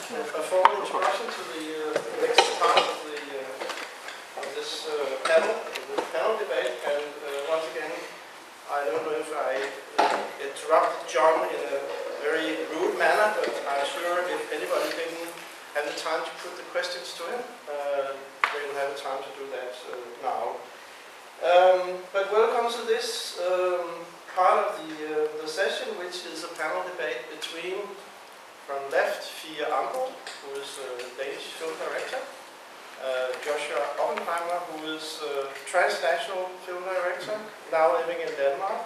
a formal introduction to the next part of this panel debate. And once again, I don't know if I interrupted John in a very rude manner, but I'm sure if anybody didn't have the time to put the questions to him, they will have the time to do that now. But welcome to this part of the session, which is a panel debate between, from left, Fie Ambo, who is a Danish film director, Joshua Oppenheimer, who is a transnational film director, now living in Denmark,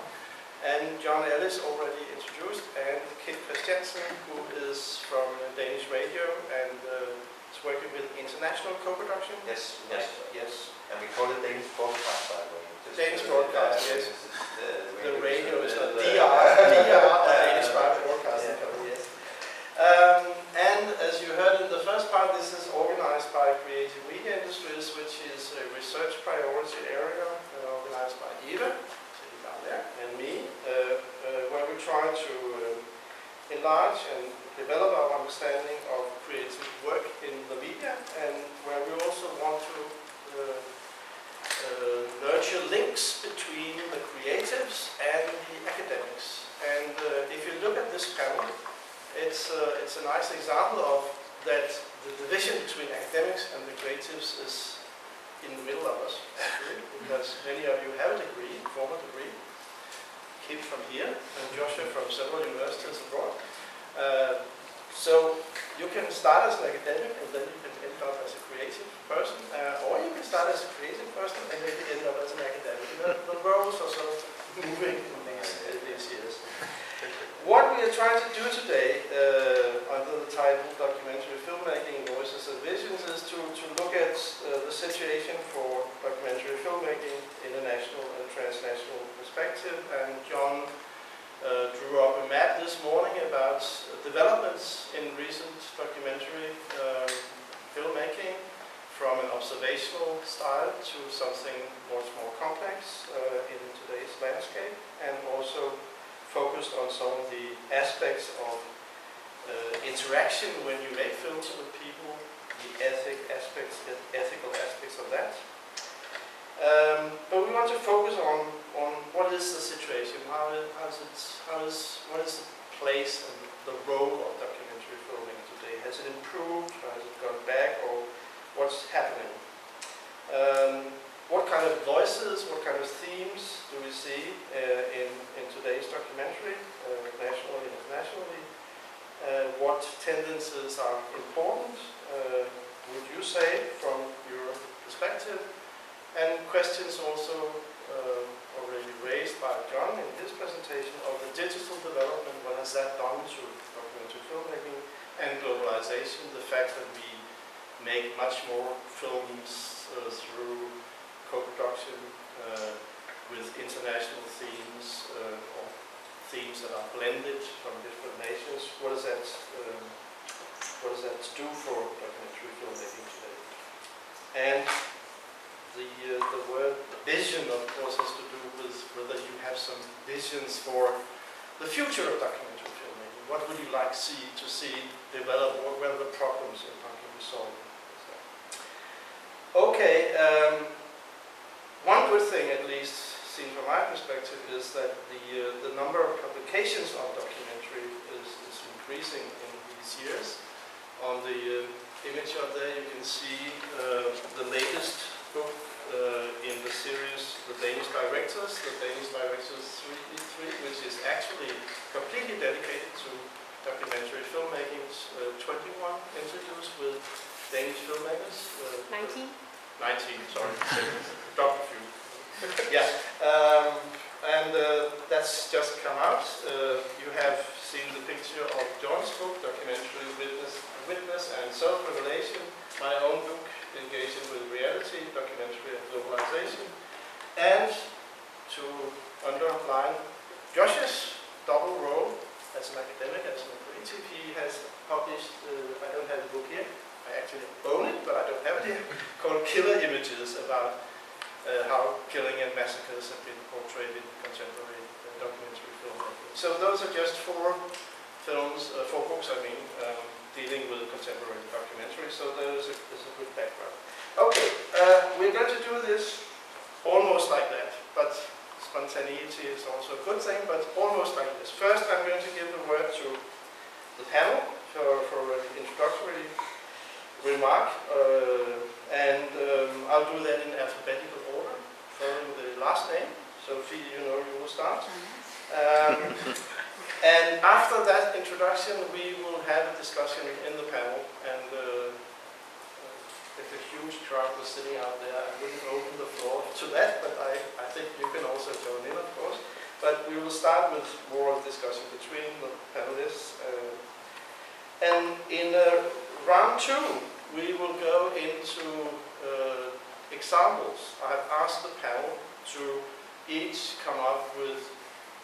and John Ellis, already introduced, and Kit Christiansen, who is from Danish radio and is working with international co-production. Yes. Yes. And we call it Danish broadcast, by the way. Danish broadcast, yes. The radio is not DR, Danish broadcasting company, yes. And as you heard in the first part, this is organized by Creative Media Industries, which is a research priority area organized by Eva, sitting down there, and me, where we try to enlarge and develop our understanding of creative work in the media, and where we also want to nurture links between the creatives and the academics. And if you look at this panel, it's a nice example of that the division between academics and the creatives is in the middle of us, actually, because many of you have a degree, formal degree, Kit from here, and Joshua from several universities abroad. So you can start as an academic and then you can end up as a creative person, or you can start as a creative person and maybe end up as an academic. The roles are sort of moving in these years. What we are trying to do today, under the title Documentary Filmmaking, Voices and Visions, is to look at the situation for documentary filmmaking in a national and transnational perspective. And John drew up a map this morning about developments in recent documentary filmmaking, from an observational style to something much more complex in today's landscape, and also focused on some of the aspects of interaction when you make films with people, the ethical aspects of that. But we want to focus on what is the situation, what is the place and the role of documentary filming today? Has it improved, or has it gone back, or what's happening? What kind of voices, what kind of themes do we see in today's documentary, nationally and internationally? What tendencies are important, would you say, from your perspective? And questions also already raised by John in his presentation of the digital development. What has that done to documentary filmmaking and globalization? The fact that we make much more films through co-production with international themes or themes that are blended from different nations. What does that do for documentary filmmaking today? And the word vision, of course, has to do with whether you have some visions for the future of documentary filmmaking. What would you like to see develop? What are the problems and how can we solve them? Okay, one good thing, at least seen from my perspective, is that the number of publications on documentary is increasing in these years. On the image up there, you can see the latest book in the series, The Danish Directors 3, which is actually completely dedicated to documentary filmmaking. 21 interviews with Danish filmmakers. 19, sorry. Dropped a few. Yeah. And that's just come out. You have seen the picture of John's book, Documentary Witness and Self-Revelation, my own book, Engaging with Reality, Documentary and Globalization. And to underline Josh's double role as an academic, as a creative, he has published, I don't have the book here, I actually own it, but I don't have it here, called Killer Images, about how killing and massacres have been portrayed in contemporary documentary filmmaking. So those are just four books, dealing with contemporary documentary, so there's a good background. Okay, we're going to do this almost like that, but spontaneity is also a good thing, but almost like this. First, I'm going to give the word to the panel for an introductory remark, and I'll do that in alphabetical order, following the last name. So, Fie, you know you will start. And after that introduction, we will have a discussion in the panel, and if a huge crowd was sitting out there, I wouldn't open the floor to that, but I think you can also join in, of course. But we will start with more discussion between the panelists. And in round 2, we will go into examples. I have asked the panel to each come up with,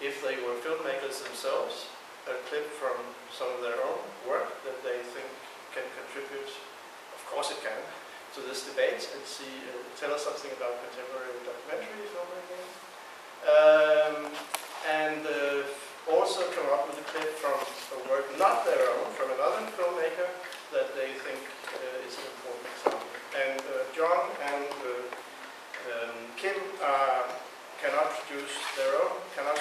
if they were filmmakers themselves, a clip from some of their own work that they think can contribute, of course it can, to this debate, and tell us something about contemporary documentary filmmaking. And also come up with a clip from a work not their own, from another filmmaker that they think is an important example. And John and Kim cannot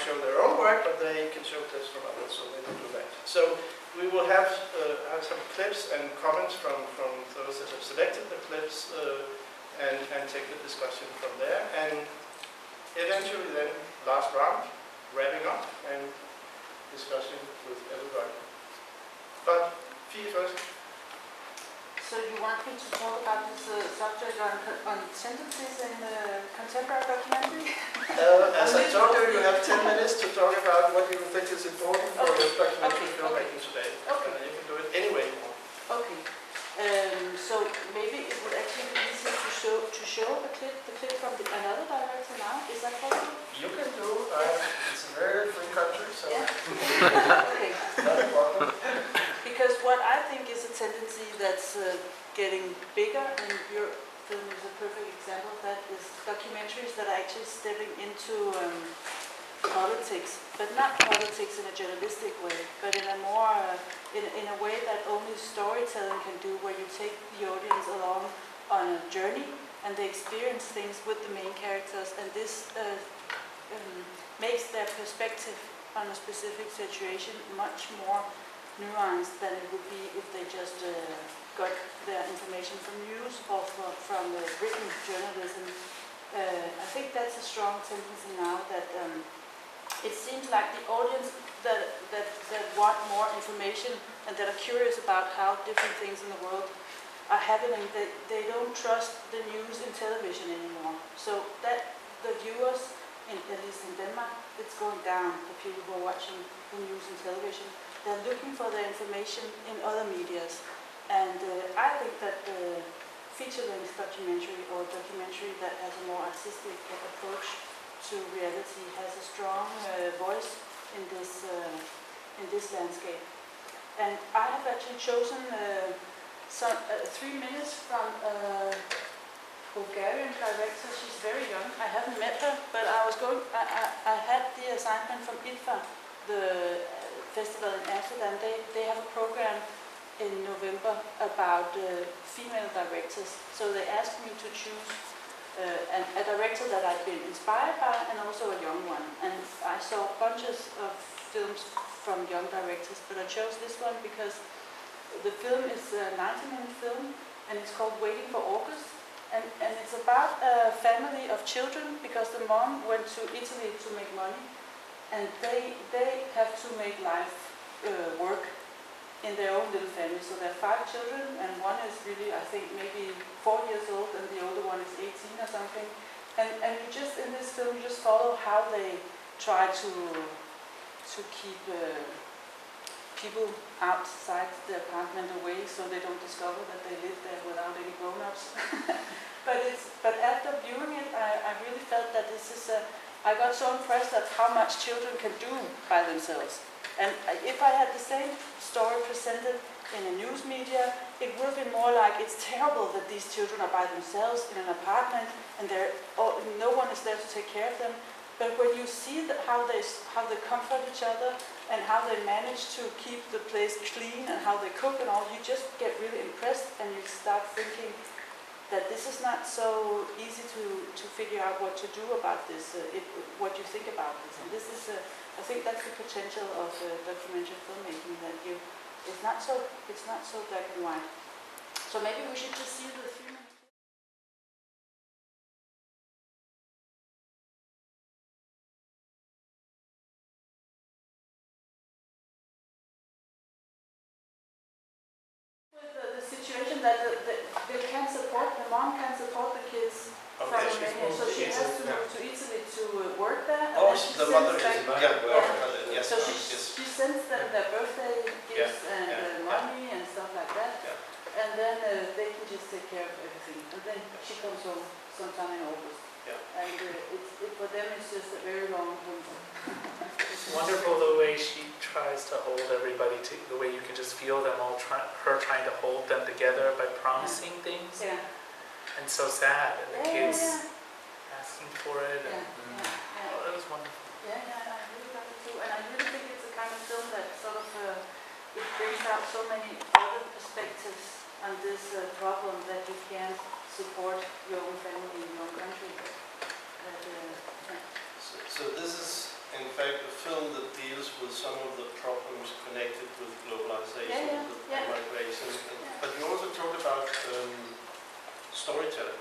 show their own work, but they can show clips from others, so they will do that. So we will have some clips and comments from those that have selected the clips and take the discussion from there. And eventually then, last round, wrapping up and discussion with everybody. But Fie first. So you want me to talk about this subject on tendencies in contemporary documentary? As I told you, you have 10 minutes to talk about what you think is important for documentary filmmaking today. Okay. You can do it any way you want. Okay. So maybe it would actually be easier to show the clip from another director now. Is that possible? You can do. It's a very free country, so Yeah. Okay. not a problem. Because what I think is a tendency that's getting bigger, and your film is a perfect example of that, is documentaries that are actually stepping into politics, but not politics in a journalistic way, but in a more in a way that only storytelling can do, where you take the audience along on a journey and they experience things with the main characters, and this makes their perspective on a specific situation much more nuanced than it would be if they just got their information from news or from written journalism. I think that's a strong tendency now, that it seems like the audience that want more information and that are curious about how different things in the world are happening, they don't trust the news in television anymore. So that the viewers, at least in Denmark, it's going down, the people who are watching the news in television. They're looking for their information in other medias. And I think that the feature-length documentary, or documentary that has a more artistic approach to reality, has a strong voice in this landscape. And I have actually chosen 3 minutes from a Bulgarian director. She's very young. I haven't met her, but I had the assignment from IDFA, the festival in Amsterdam. They have a program in November about female directors. So they asked me to choose a director that I've been inspired by, and also a young one. And I saw bunches of films from young directors, but I chose this one because the film is a 90-minute film, and it's called Waiting for August. And it's about a family of children, because the mom went to Italy to make money, and they have to make life work in their own little family. So there are 5 children, and one is really, I think, maybe 4 years old, and the older one is 18 or something. And you just, in this film, you just follow how they try to keep people outside the apartment away, so they don't discover that they live there without any grown-ups. But after viewing it, I really felt that this is I got so impressed at how much children can do by themselves. And if I had the same story presented in a news media, it would have been more like, it's terrible that these children are by themselves in an apartment, and no one is there to take care of them. But when you see how they comfort each other and how they manage to keep the place clean and how they cook and all, you just get really impressed and you start thinking that this is not so easy to figure out what to do about this, what you think about this. And this is, I think that's the potential of documentary filmmaking, that it's not so black and white. So maybe we should just see the 3 minutes. The situation that they can support, the mom can support the kids from Romania, so she has to move to Italy to work there. Oh, and then the mother is, yeah. yes, So yes. she sends them their birthday gifts and money and stuff like that, and then they can just take care of everything. And then she comes home sometime in August, and for them it's just a very long winter. It's wonderful the way she tries to hold everybody, the way you can just feel them all, her trying to hold them together by promising things. Yeah. And so sad, and the kids Yeah. asking for it. And, Oh, that was wonderful. Yeah, I really like it too. And I really think it's a kind of film that sort of, it brings out so many other perspectives on this problem, that you can't support your own family in your own country. So this is, in fact, a film that deals with some of the problems connected with globalization, with migration. But you also talk about storytelling.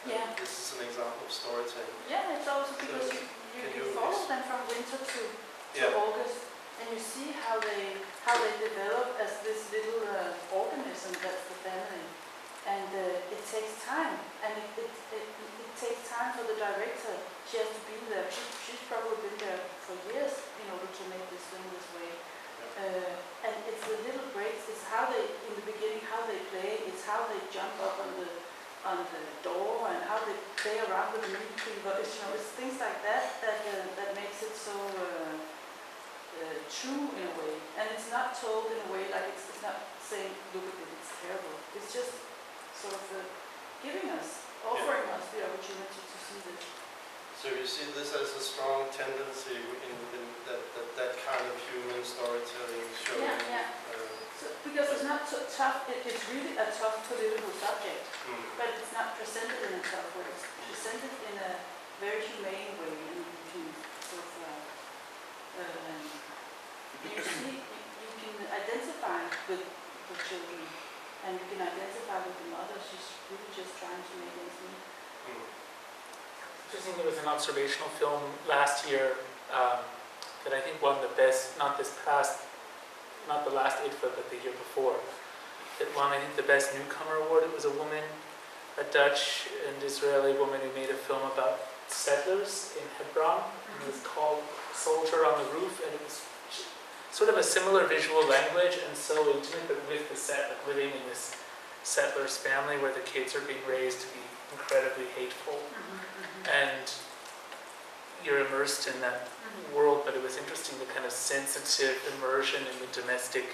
Yeah. This is an example of storytelling. Yeah, it's also because you follow them from winter to August, and you see how they develop as this little organism that's the family. And it takes time, and it takes time for the director. She has to be there. She's probably been there for years in order to make this film this way. And it's the little breaks. It's how they, in the beginning, how they play. It's how they jump up on the door, and how they play around with the meat cleaver. It's things like that that makes it so true in a way. And it's not told in a way like it's not saying, look at it, it's terrible. It's just sort of offering us the opportunity to see this. So you see this as a strong tendency in that kind of human storytelling showing. Because it's not so tough, it's really a tough political subject, but it's not presented in a tough way. It's presented in a very humane way, and you can sort of, you can identify with the children, and you can identify with the mother. She's really just trying to make ends meet. Interesting, there was an observational film last year that I think won the best, not the last IDFA, but the year before. It won, I think, the best newcomer award. It was a woman, a Dutch and Israeli woman, who made a film about settlers in Hebron. And it was called Soldier on the Roof, and it was sort of a similar visual language and so intimate, but with the set, like living in this settlers family where the kids are being raised to be incredibly hateful. And you're immersed in that world, but it was interesting, the kind of sensitive immersion in the domestic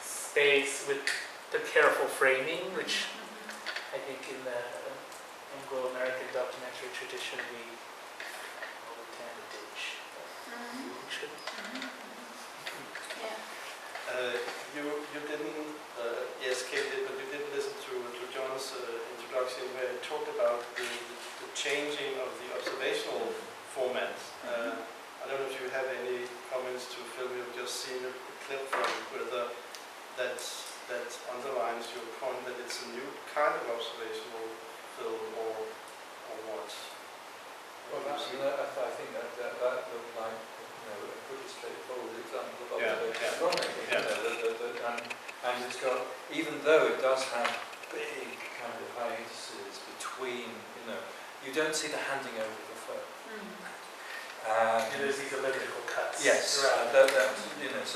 space with the careful framing, which I think in the Anglo-American documentary tradition we tend to ditch. We should. You didn't, yes, Kate did, but you didn't listen to John's introduction where he talked about the changing of the observational format. I don't know if you have any comments to a film you've just seen a clip from, whether that underlines your point that it's a new kind of observational film or what? Well, I think that looked like a pretty straightforward example of observational filmmaking. And it's got, even though it does have big kind of hiatuses between, you don't see the handing over the phone. There's these elliptical cuts. Yes, so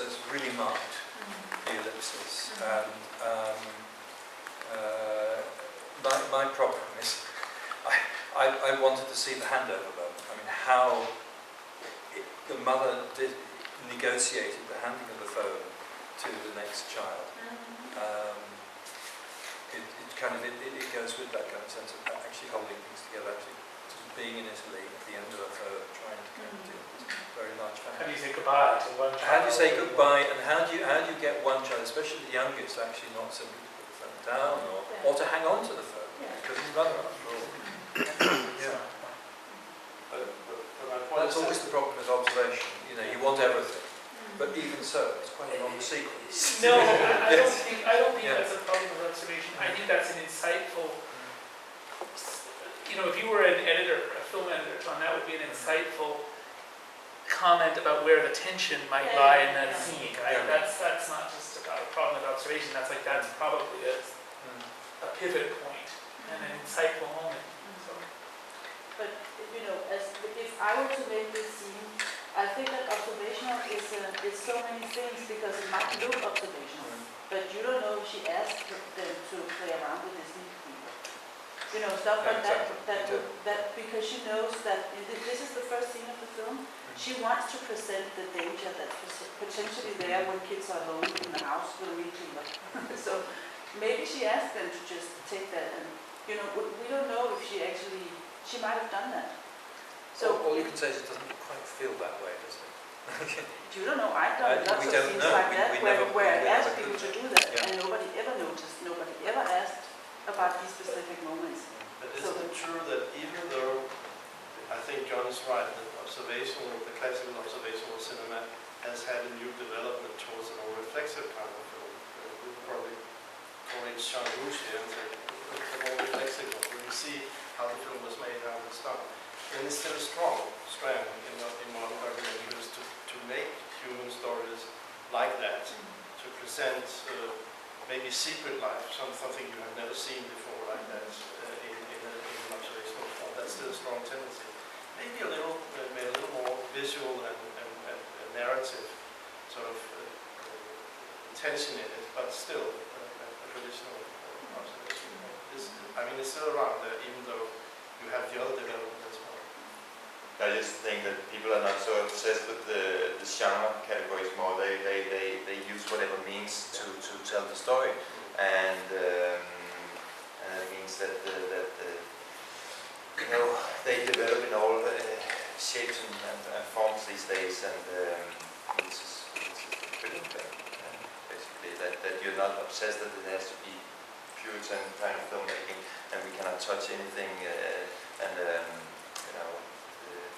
it's really marked, the ellipsis. My problem is, I wanted to see the handover moment. I mean, how the mother negotiated the handing of the phone to the next child. It goes with that kind of sense of actually holding things together, actually being in Italy at the end of a third, trying to get to very large How do families. you say goodbye to one child? How do you say goodbye, and how do you get one child, especially the youngest, actually not simply to put the phone down or to hang on to the phone because his mother, after all. Yeah. But my point That's is always the problem with observation. You want everything, but even so, it's quite a long sequence. No, I don't think Yeah. that's a problem with observation. I think that's an insightful, if you were an editor, a film editor, John, that would be an insightful comment about where the tension might lie in that scene, right? Yeah. That's not just about a problem with observation, that's probably a pivot point and an insightful moment. So, But if I were to make this scene, I think that observational is so many things because it might look observational, but you don't know if she asked them to play around with Disney people. Stuff like Exactly. that because she knows that this is the first scene of the film. She wants to present the danger that's potentially there when kids are alone in the house with a weed cleaner. So maybe she asked them to just take that, and we don't know if she might have done that. So all you can say is it doesn't quite feel that way, does it? you don't know. I've done lots we of don't scenes know. like that where I asked never people to could. do that, Yeah. and nobody ever noticed. Nobody ever asked about these specific moments. But isn't it true that even though I think John is right, that the classical observational cinema has had a new development towards a more reflexive kind of film. We would probably call it Jean Rouge here and say it's a more reflexive one, where you see how the film was made, how it's done. And it's still a strong strand in modern documentaries to make human stories like that, to present maybe secret life, something you have never seen before like that in an observational form. That's still a strong tendency. Maybe made a little more visual and narrative sort of intention in it, but still a traditional observation. It's still around there, even though you have the other development as well. I just think that people are not so obsessed with the genre categories more. They use whatever means to tell the story, and it means that they develop in all shapes and forms these days, and it's a brilliant thing. Basically, that you're not obsessed that it has to be Puritan kind of filmmaking, and we cannot touch anything,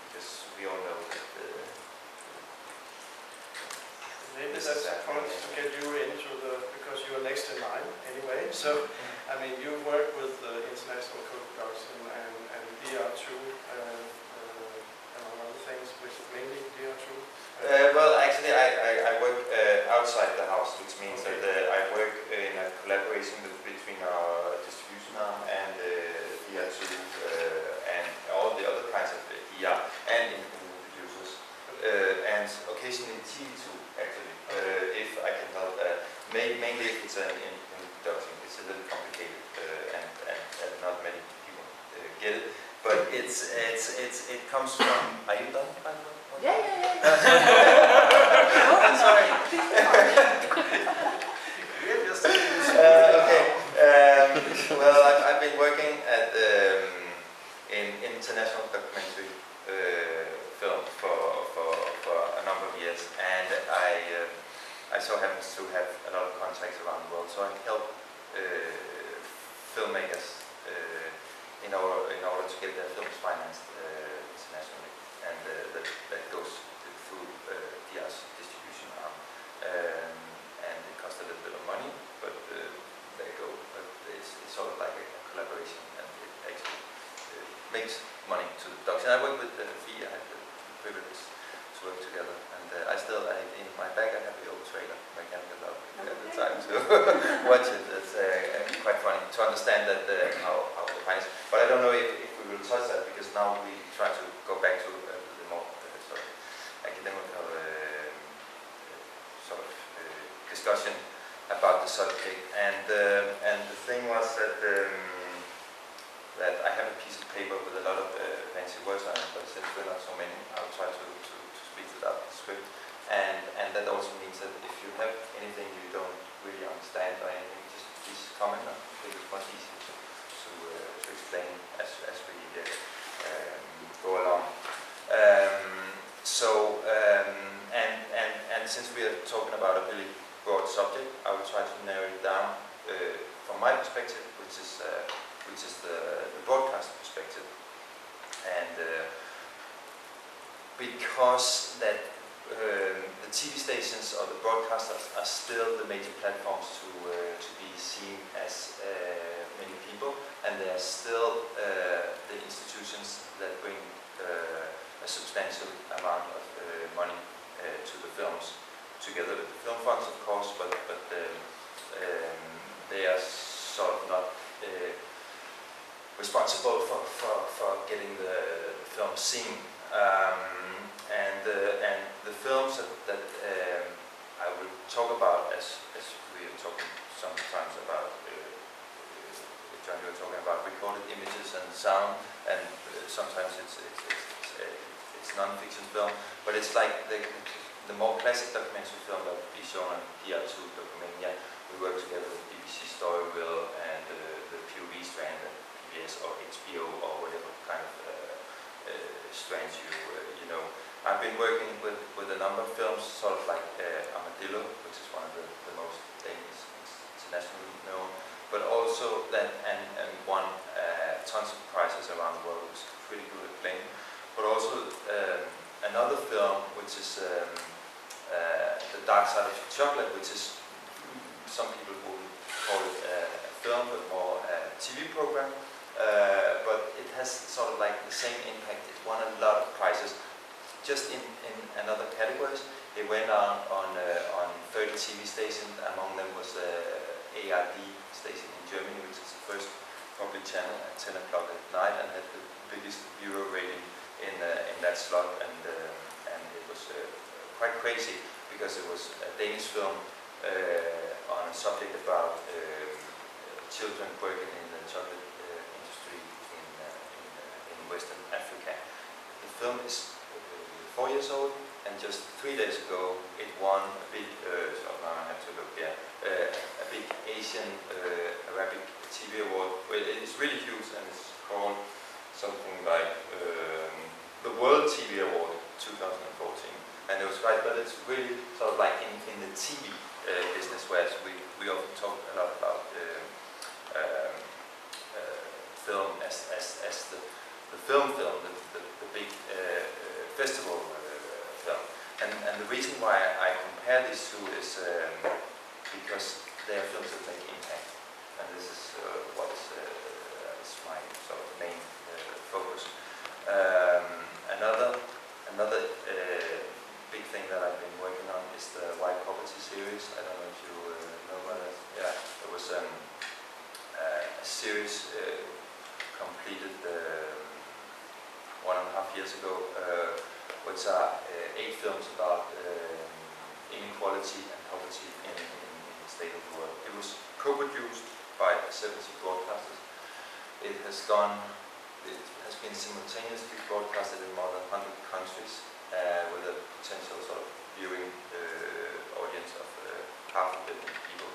because we all know that. Maybe that's a point to get you into because you are next in line anyway. So, you work with international co-production and DR2, among other things, which mainly DR2. Well, actually, I work outside the house, which means that I work in a collaboration between our distribution arm and DR2 and all the other kinds of DR and independent producers, and occasionally TV2 actually, if I can help. Mainly if it's an independent production, it's a little complicated and not many people get it. But it comes from. Are you done? Yeah. I'm sorry. We're just Okay. Well, I've been working at in international documentary film for a number of years, and I so happens to have a lot of contacts around the world. So I help filmmakers in order to get their films financed internationally, and that goes through DR's distribution arm, and it costs a little bit of money, but there you go. But it's sort of like a collaboration, and it actually makes money to the production. I work with Fia. I had the privilege to work together, and in my bag I have the old trailer, Mechanical Love, at the time to watch it. It's quite funny to understand that how the finance. But I don't know if we will touch that, because now we try to go back to the more sort of academical discussion about the subject. And the thing was that I have a piece of paper with a lot of fancy words on it, but since we're not so many, I'll try to speak without the script. And that also means that if you have anything you don't really understand or anything, just please comment on it. It's much easier to explain as we from my perspective, which is the broadcast perspective, and because that the TV stations or the broadcasters are still the major platforms to be seen as many people, and they are still the institutions that bring a substantial amount of money to the films, together with the film funds, of course, but they are sort of not responsible for getting the film seen. And the films that I will talk about, as we are talking sometimes about, John, you were talking about recorded images and sound, and sometimes it's non-fiction film, but it's like the more classic documentary film that would be shown on DR2 Documania. We work together with BBC Storyville and the POV strand at PBS or HBO or whatever kind of strands you know. I've been working with a number of films, sort of like Armadillo, which is one of the most famous internationally known, but also that and won tons of prizes around the world, which is pretty good acclaim. But also another film, which is The Dark Side of Chocolate, which is some people would call it a film, but more a TV program. But it has sort of like the same impact. It won a lot of prizes, just in another categories. It went on 30 TV stations. Among them was ARD station in Germany, which is the first public channel at 10 o'clock at night, and had the biggest viewer rating in that slot. And it was quite crazy because it was a Danish film on a subject about children working in the chocolate industry in Western Africa. The film is 4 years old, and just 3 days ago it won a big, so now I have to look here, a big Asian Arabic TV award. Well, it's really huge, and it's called something like the World TV Award 2014. And it was right, but it's really sort of like in the TV business, whereas we often talk a lot about film as the film, the big festival film. And the reason why I compare these two is because they are films that make impact, and this is what is my sort of main focus. Another big thing that I've been working on is the White Property series. I don't know if you know about it. Yeah, it was a series completed 1.5 years ago, which are 8 films about inequality and poverty in the state of the world. It was co-produced by 70 broadcasters. It has been simultaneously broadcasted in more than 100 countries, with a potential sort of viewing audience of 500 million people,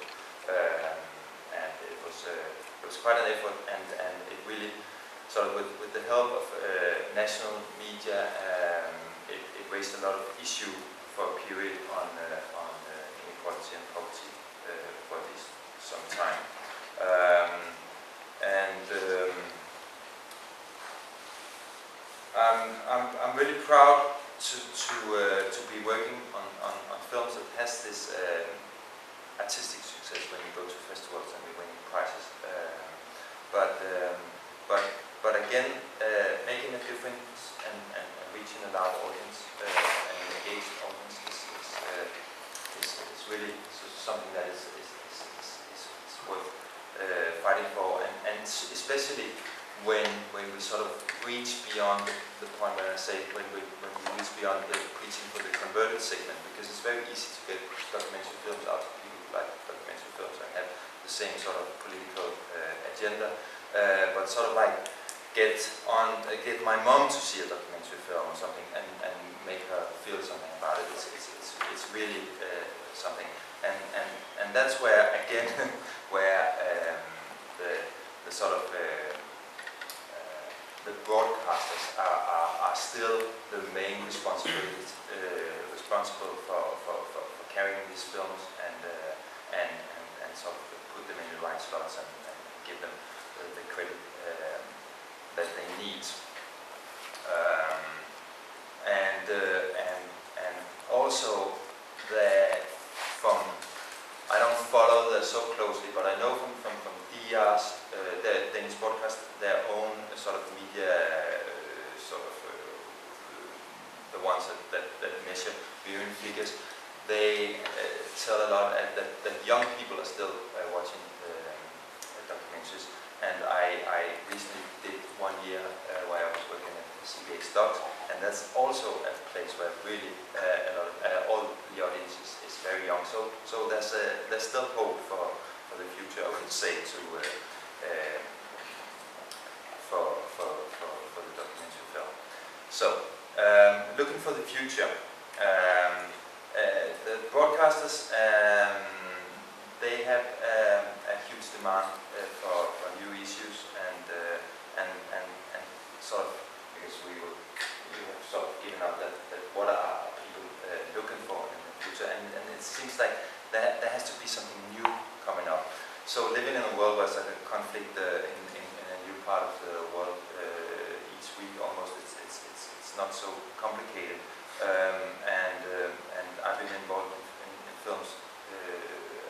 and it was quite an effort, and it really sort of with the help of national media, it raised a lot of issue for a period on inequality and poverty for at least some time, I'm really proud to be working on films that has this artistic success when you go to festivals and we win prizes. But again, making a difference and reaching a large audience and an engaged audience is really something that is worth fighting for, and especially when we sort of reach beyond the point where I say when we reach beyond the preaching for the converted segment, because it's very easy to get documentary films out to people who like documentary films and have the same sort of political agenda, but sort of like get my mom to see a documentary film or something and make her feel something about it. It's really something, and that's where again where the sort of the broadcasters are still the main responsible for carrying these films and sort of put them in the right slots and give them the credit that they need. And also that I don't follow that so closely, but I know from DR's, the Danish broadcast, their own sort of media, the ones that measure viewing figures, they tell a lot that young people are still watching documentaries. And I recently did 1 year where I was working at CBS Docs, and that's also a place where really all the audience is very young. So there's still hope for the future, I would say, for the documentary film. So looking for the future, the broadcasters they have a huge demand for new issues and sort of, because we have sort of given up that what are people looking for in the future, and it seems like there has to be something new coming up. So living in a world where there's a conflict in a new part of the world each week almost, it's not so complicated, and I've been involved in films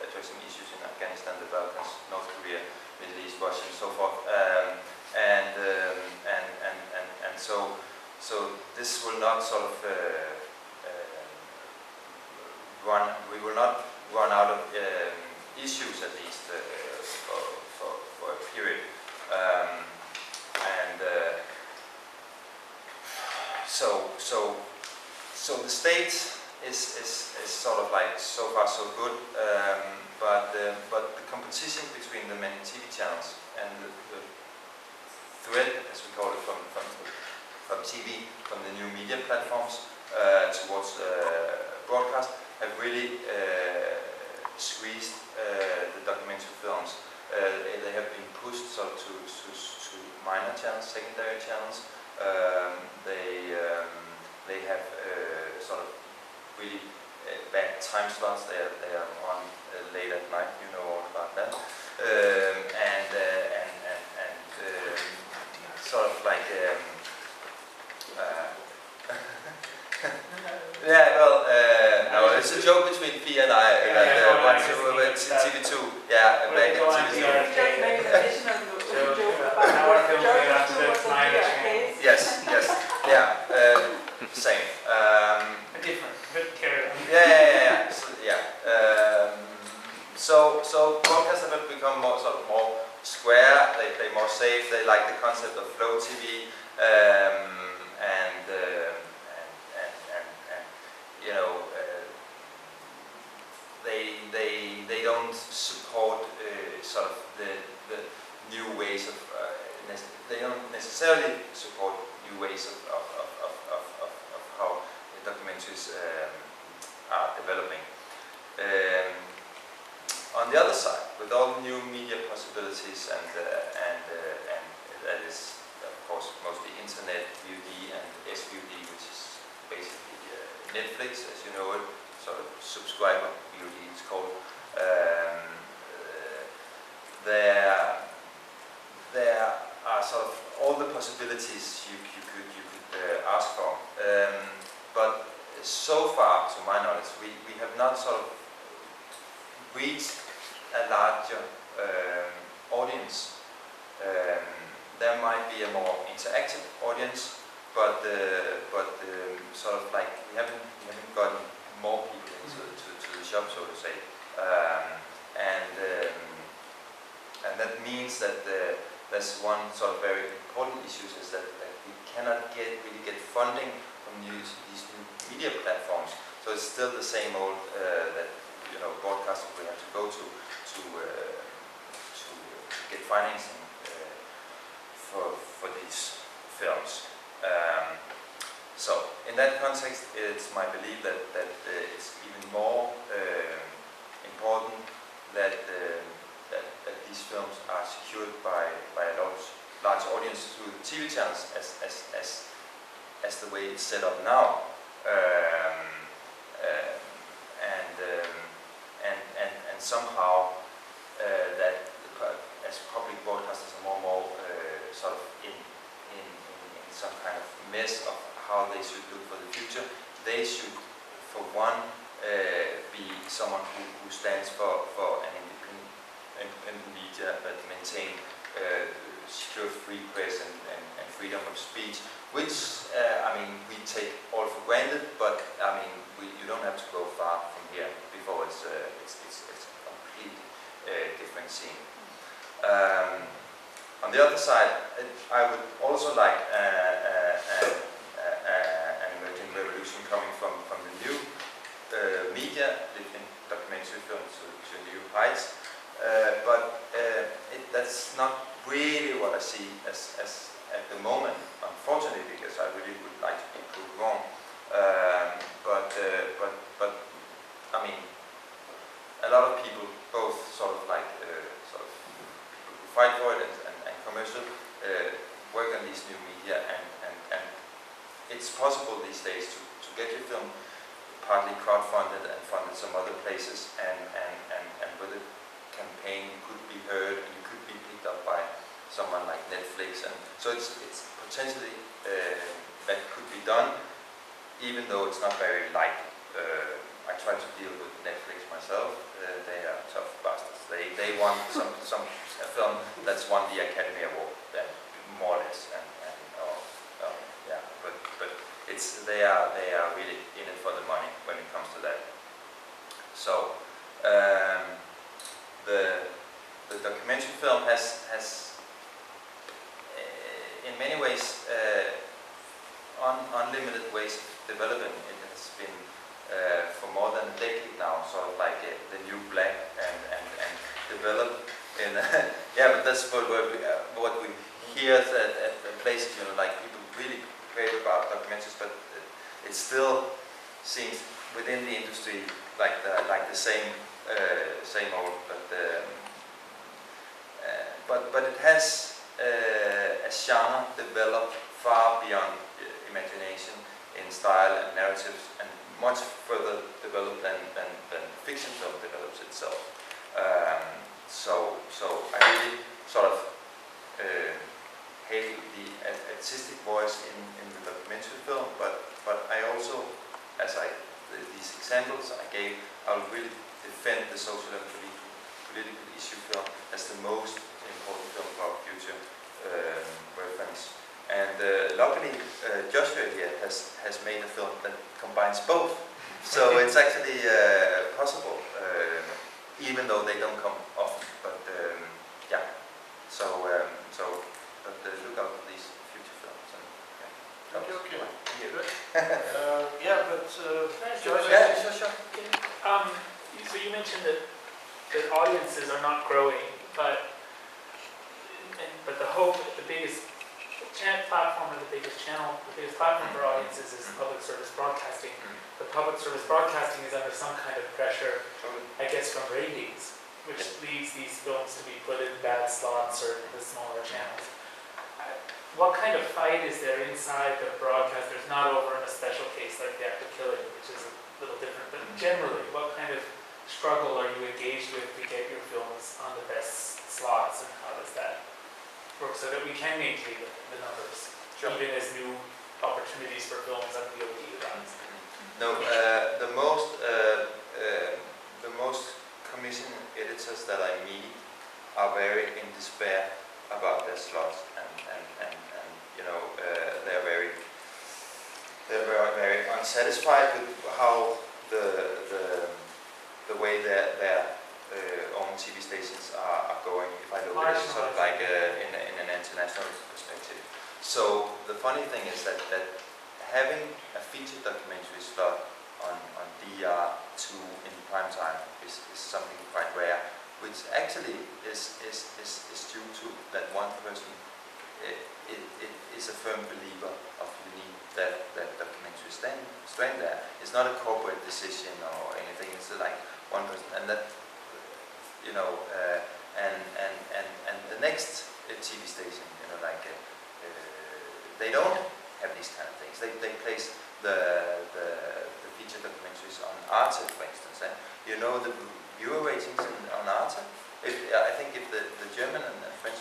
addressing issues in Afghanistan, the Balkans, North Korea, Middle East, Russia, and so forth. So this will not sort of we will not run out of issues, at least for a period. So the state is sort of like so far so good, but the competition between the many TV channels and the threat, as we call it, from TV, from the new media platforms towards broadcast, have really squeezed the documentary films. They have been pushed sort of to minor channels, secondary channels. They have sort of really bad time slots. They are on late at night. You know all about that. And sort of like yeah. Well, no, it's a joke between P and I. TV2. Yeah, back in TV2. Just make an additional joke about what Georgia was on the arcade. Yes. Yeah. Same. Different, but carry on. Yeah. So broadcasts have become more sort of more square. They play more safe. They like the concept of flow TV, and you know, they don't support sort of the new ways of they don't necessarily support new ways of how the documentaries are developing. On the other side, with all the new media possibilities and that is of course mostly internet, VOD and SVOD, which is basically Netflix, as you know it, sort of subscriber VOD it's called. There are sort of all the possibilities you could ask for, but so far, to my knowledge, we have not sort of reached a larger audience. There might be a more interactive audience, but sort of like we haven't gotten more people into to the shop, so to say, and that means that there's one sort of very important issue is that we cannot really get funding from these new media platforms. So it's still the same old that broadcasters we have to go to get financing for these films. So in that context, it's my belief that it's even more important that these films are secured by a large audience through TV channels as the way it's set up now. And somehow broadcasters are more and more sort of in some kind of mess of how they should look for the future. They should, for one, be someone who stands for an independent media that maintain secure free press and freedom of speech, which I mean we take all for granted, but I mean you don't have to go far from here before it's a complete different scene. On the other side, I would also like an emerging revolution coming from the new media, lifting documentary film to new heights. But that's not really what I see as at the moment, unfortunately, because I really would like to be proved wrong. But I mean, a lot of people, both sort of like sort of people who fight for it and commercial, work on these new media, and it's possible these days to get your film partly crowdfunded and funded some other places, and with a campaign you could be heard and you could be picked up by someone like Netflix, and so it's potentially that could be done, even though it's not very likely. I try to deal with Netflix myself. They are tough bastards. They want a film that's won the Academy Award, then more or less, and yeah, but it's they are really in it for the money when it comes to that. So the documentary film has in many ways unlimited ways of developing. It has been for more than a decade now, sort of like the new black, and developed in yeah, but that's what we hear at places, you know, like people really great about documentaries, but it still seems within the industry like the same old, but it has as genre developed far beyond imagination in style and narratives, and much further developed than fiction film develops itself. So I really sort of hail the artistic voice in the documentary film, but I also, these examples I gave, I will really defend the social and political issue film as the most important film for our future reference. And luckily, Joshua here has made a film that combines both. So it's actually possible, even though they don't come often. But yeah, but look out for these future films. And, yeah. Okay. Good. Yeah, but Joyce, Yeah, sure. So you mentioned that audiences are not growing, but the hope, the biggest platform or the biggest platform for audiences is public service broadcasting. But public service broadcasting is under some kind of pressure, I guess, from ratings, which leads these films to be put in bad slots or the smaller channels. What kind of fight is there inside the broadcasters, not over in a special case like the act of killing, which is a little different, but generally, what kind of struggle are you engaged with to get your films on the best slots, and how does that work so that we can maintain the numbers, even as new opportunities for films on VOD arise? No, the most commission editors that I meet are very in despair about their slots, and you know, they're very unsatisfied with how the way their own TV stations are going. If I look at it sort of like in an international perspective. So the funny thing is that having a feature documentary slot on DR2 in prime time is something quite rare, which actually is due to that one person is a firm believer of you need that documentary strand there. It's not a corporate decision or anything. It's like one person, and that, you know, and the next TV station, you know, like they don't have these kind of things. They place the feature documentaries on Arte, for instance. And you know the viewer ratings on Arte. I think if the German and French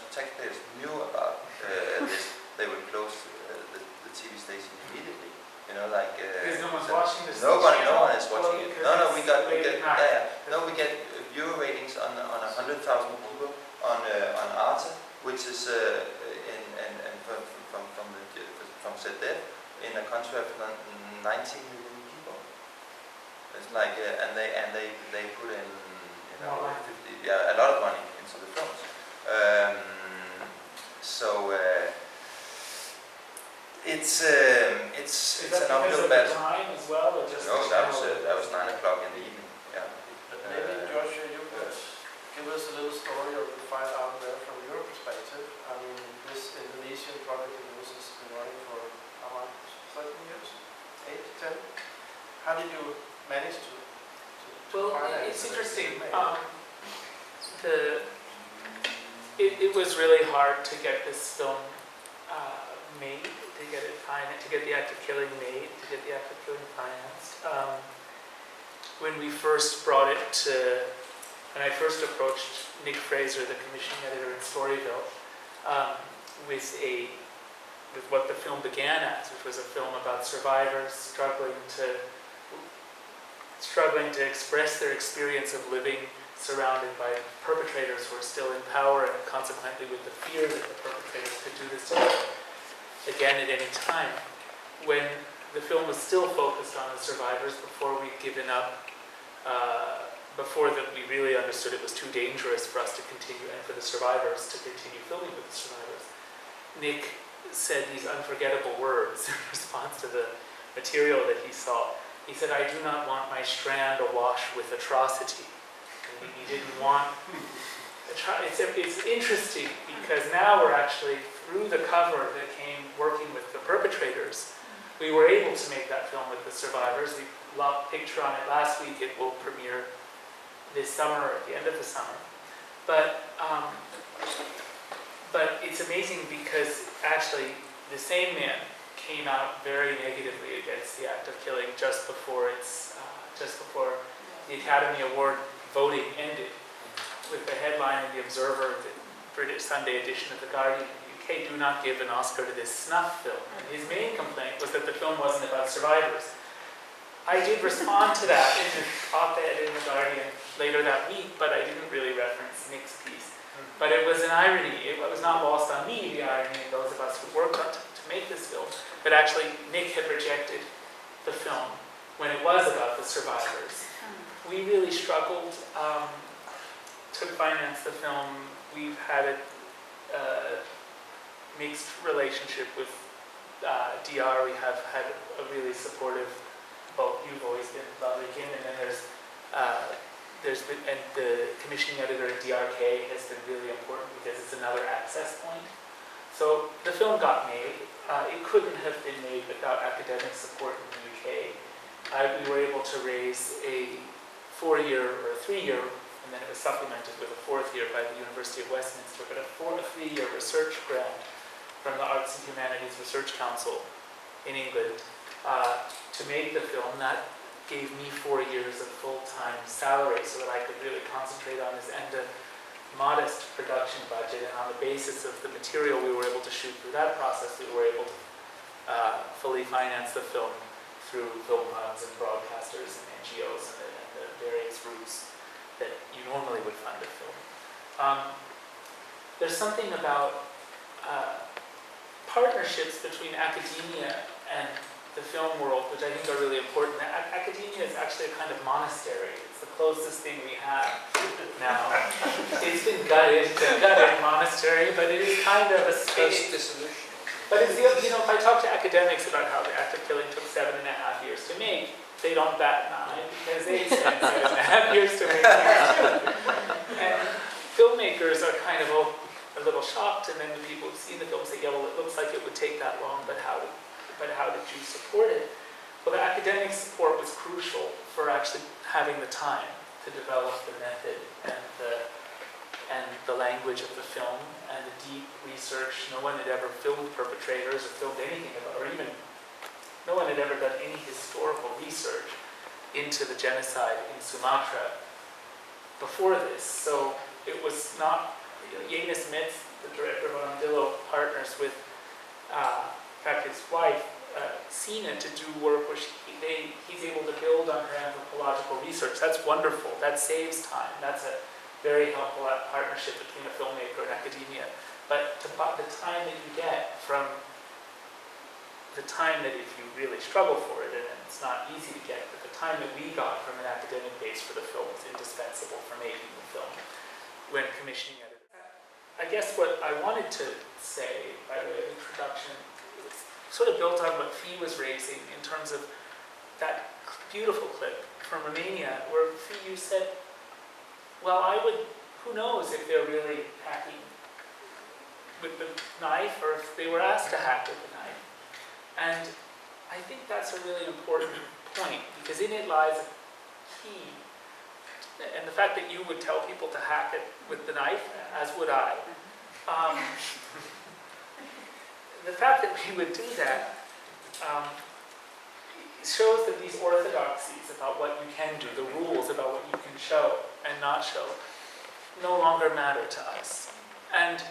to have 19 million people. It's like, and they put in, you know, 50, a lot of money into the films. It's an uphill battle. Time as well, or just No, that was 9 o'clock in the evening. Yeah. But maybe Joshua, you could give us a little story or find out there from your perspective. I mean, this Indonesian project has been running for how much? 13 years? 8, 10? How did you manage to Well, finance it's it? interesting. It was really hard to get this film made, to get it financed, to get the act of killing made, to get the act of killing financed. When we first brought it to, when I first approached Nick Fraser, the commissioning editor in Storyville, with what the film began as, which was a film about survivors struggling to express their experience of living surrounded by perpetrators who are still in power, and consequently with the fear that the perpetrators could do this to them again at any time. When the film was still focused on the survivors, before we'd given up, before that we really understood it was too dangerous for us to continue, and for the survivors to continue filming with the survivors, Nick said these unforgettable words in response to the material that he saw. He said, "I do not want my strand awash with atrocity." And he didn't want... It's interesting because now we're actually, through the cover that came working with the perpetrators, we were able to make that film with the survivors. We locked picture on it last week. It will premiere this summer, at the end of the summer. But it's amazing because actually the same man came out very negatively against the act of killing just before the Academy Award voting ended, with the headline in The Observer, the British Sunday edition of The Guardian, UK, "Do not give an Oscar to this snuff film." And his main complaint was that the film wasn't about survivors. I did respond to that in the op-ed in The Guardian later that week, but I didn't really reference Nick's piece. But it was an irony. It was not lost on me, the irony of those of us who worked on to make this film, but actually Nick had rejected the film when it was about the survivors. We really struggled to finance the film. We've had a mixed relationship with DR. We have had a really supportive, well, you've always been lovely, Kim, and then there's been, and the commissioning editor at DRK has been really important because it's another access point. So the film got made. It couldn't have been made without academic support in the UK. We were able to raise a 4-year or a 3-year, and then it was supplemented with a 4th year by the University of Westminster, but a 3-year research grant from the Arts and Humanities Research Council in England to make the film. That gave me 4 years of full-time salary so that I could really concentrate on this, and a modest production budget. And on the basis of the material we were able to shoot through that process, we were able to fully finance the film through film funds and broadcasters and NGOs and the various routes that you normally would fund a film. There's something about partnerships between academia and the film world, which I think are really important. Academia is actually a kind of monastery. It's the closest thing we have now. It's been gutted, monastery, but it is kind of a space. But it's the, you know, if I talk to academics about how the act of killing took 7.5 years to make, they don't bat an eye because they spent 7.5 years to make it. And filmmakers are kind of a little shocked, and then the people who've seen the film say, yeah, well, it looks like it would take that long, but how did you support it? Well, the academic support was crucial for actually having the time to develop the method and the language of the film and the deep research. No one had ever filmed perpetrators or filmed anything about, or even no one had ever done any historical research into the genocide in Sumatra before this. So it was not, Yanis Metz, the director of Armadillo, partners with in fact, his wife, Sina, to do work where he's able to build on her anthropological research. That's wonderful. That saves time. That's a very helpful partnership between a filmmaker and academia. But the time that you get from the time that if you really struggle for it, and it's not easy to get, but the time that we got from an academic base for the film was indispensable for making the film when commissioning it. I guess what I wanted to say by way of introduction sort of built on what Fee was raising in terms of that beautiful clip from Romania where Fee, you said, well, who knows if they're really hacking with the knife or if they were asked to hack with the knife. And I think that's a really important point because in it lies a key. And the fact that you would tell people to hack it with the knife, as would I. The fact that we would do that shows that these orthodoxies about what you can do, the rules about what you can show and not show, no longer matter to us. And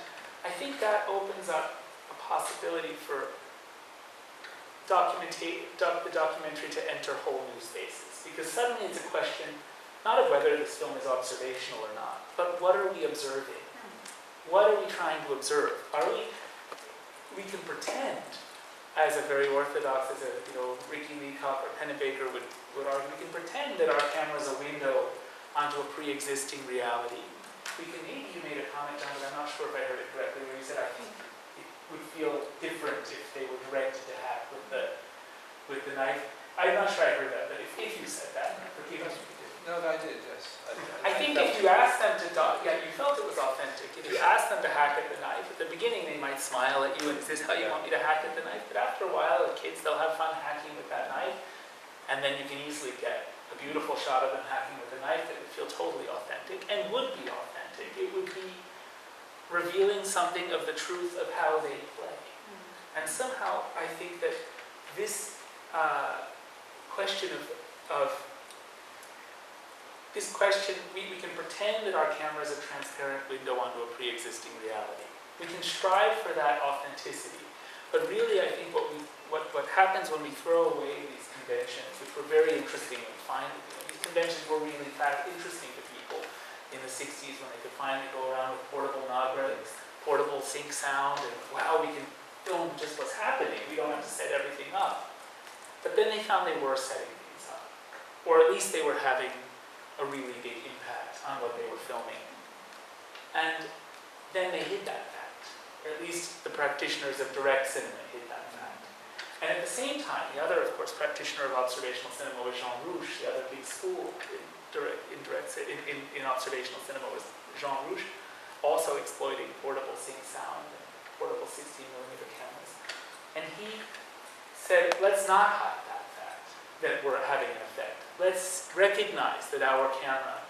I think that opens up a possibility for the documentary to enter whole new spaces. Because suddenly it's a question not of whether this film is observational or not, but what are we observing? What are we trying to observe? We can pretend, as a very orthodox, as a Ricky Leacock or Pennebaker would argue, we can pretend that our camera is a window onto a pre-existing reality. Maybe you made a comment, John, but I'm not sure if I heard it correctly, where you said, I think it would feel different if they were directed to hack with the knife. I'm not sure I heard that, but if you said that, forgive me. No, I did, yes. I think if you asked them to, you felt it was authentic. If you asked them to hack at the knife, at the beginning they might smile at you and say, how you want me to hack at the knife? But after a while, the kids, they'll have fun hacking with that knife. And then you can easily get a beautiful shot of them hacking with a knife that would feel totally authentic and would be authentic. It would be revealing something of the truth of how they play. And somehow I think that this question we can pretend that our camera is a transparent window onto a pre-existing reality. We can strive for that authenticity. But really, I think what happens when we throw away these conventions, which were very interesting and finally, these conventions were really interesting to people in the 60s when they could finally go around with portable Nagra's, portable sync sound, and wow, we can film just what's happening. We don't have to set everything up. But then they found they were setting things up. Or at least they were having a really big impact on what they were filming. And then they hid that fact. Or at least the practitioners of direct cinema hid that fact. And at the same time, the other, of course, practitioner of observational cinema was Jean Rouch. The other big school in observational cinema was Jean Rouch, also exploiting portable sync sound and portable 16mm cameras. And he said, let's not hide that fact, that we're having an effect. Let's recognize that our camera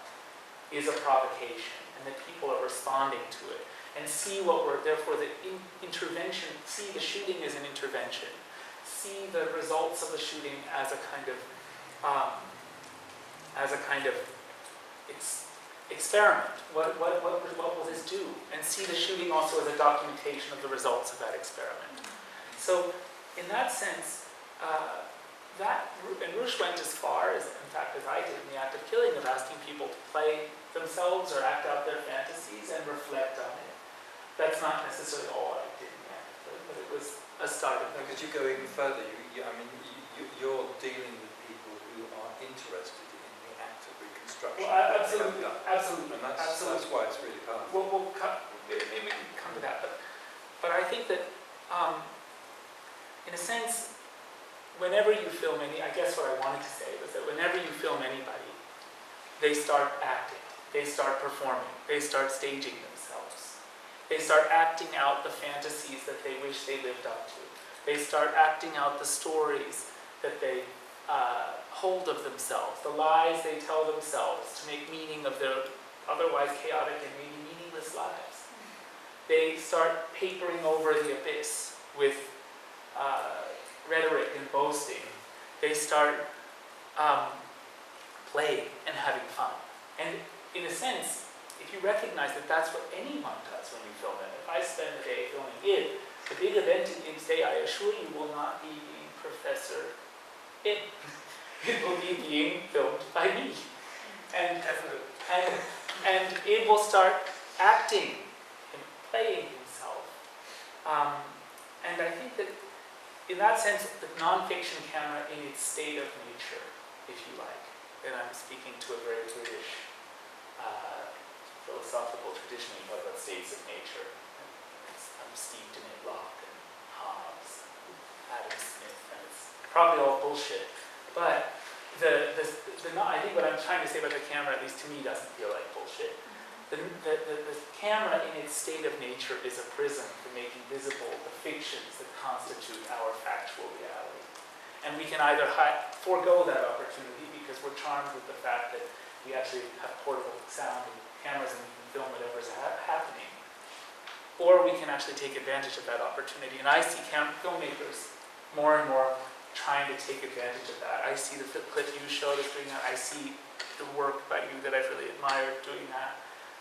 is a provocation and that people are responding to it, and see therefore the intervention, see the shooting as an intervention, see the results of the shooting as a kind of experiment. What will this do? And see the shooting also as a documentation of the results of that experiment. So in that sense, and Rouch went as far as, in fact, as I did in The Act of Killing, of asking people to play themselves or act out their fantasies and reflect on it. That's not necessarily all I did in The Act of Killing, but it was a start. Because you go even further. You're dealing with people who are interested in the act of reconstruction. Well, absolutely. And that's why it's really powerful. Maybe we can come to that, but I think that, in a sense, whenever you film I guess what I wanted to say was that whenever you film anybody, they start acting, they start performing, they start staging themselves. They start acting out the fantasies that they wish they lived up to. They start acting out the stories that they hold of themselves, the lies they tell themselves to make meaning of their otherwise chaotic and maybe meaningless lives. They start papering over the abyss with rhetoric and boasting. They start playing and having fun. And in a sense, if you recognize that that's what anyone does when you film it. If I spend the day filming it, the big event in Ib's day, I assure you, will not be being Professor It. It will be being filmed by me. And it will start acting and playing himself. And I think that in that sense, the non-fiction camera in its state of nature, if you like, and I'm speaking to a very British philosophical tradition about states of nature. I'm steeped in it, Locke and Hobbes, Adam Smith, and it's probably all bullshit. But I think what I'm trying to say about the camera, at least to me, doesn't feel like bullshit. The camera in its state of nature is a prism for making visible the fictions that constitute our factual reality. And we can either forego that opportunity because we're charmed with the fact that we actually have portable sound and cameras and we can film whatever's happening. Or we can actually take advantage of that opportunity. And I see filmmakers more and more trying to take advantage of that. I see the clip you showed us doing that. I see the work by you that I've really admired doing that.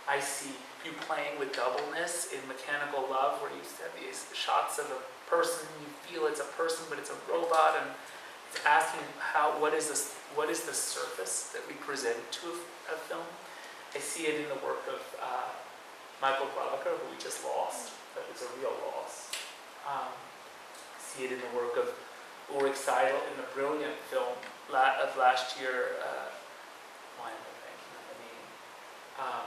I see you playing with doubleness in Mechanical Love, where you have these shots of a person, you feel it's a person, but it's a robot, and it's asking what is the surface that we present to a film. I see it in the work of Michael Bralaker, who we just lost, but it's a real loss. I see it in the work of Ulrich Seidel in the brilliant film of last year, why am I thinking of the name?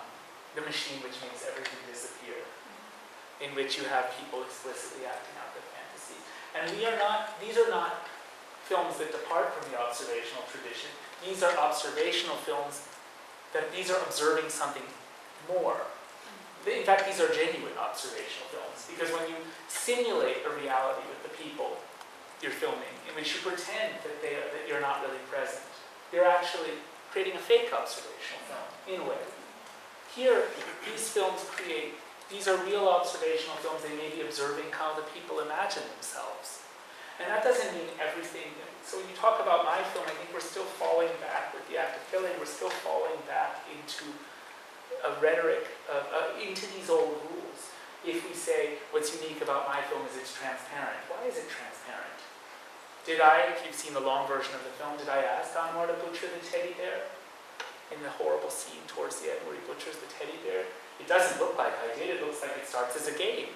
The Machine Which Makes Everything Disappear, in which you have people explicitly acting out their fantasy. And these are not films that depart from the observational tradition. These are observational films these are observing something more. In fact, these are genuine observational films, because when you simulate a reality with the people you're filming, in which you pretend that you're not really present, you're actually creating a fake observational film, in a way. Here, these are real observational films. They may be observing how the people imagine themselves. And that doesn't mean everything. So when you talk about my film, I think we're still falling back with the act of killing. We're still falling back into a rhetoric, into these old rules. If we say, what's unique about my film is it's transparent. Why is it transparent? If you've seen the long version of the film, did I ask Anwar to butcher the teddy bear? In the horrible scene towards the end where he butchers the teddy bear, it doesn't look like I did. It looks like it starts as a game.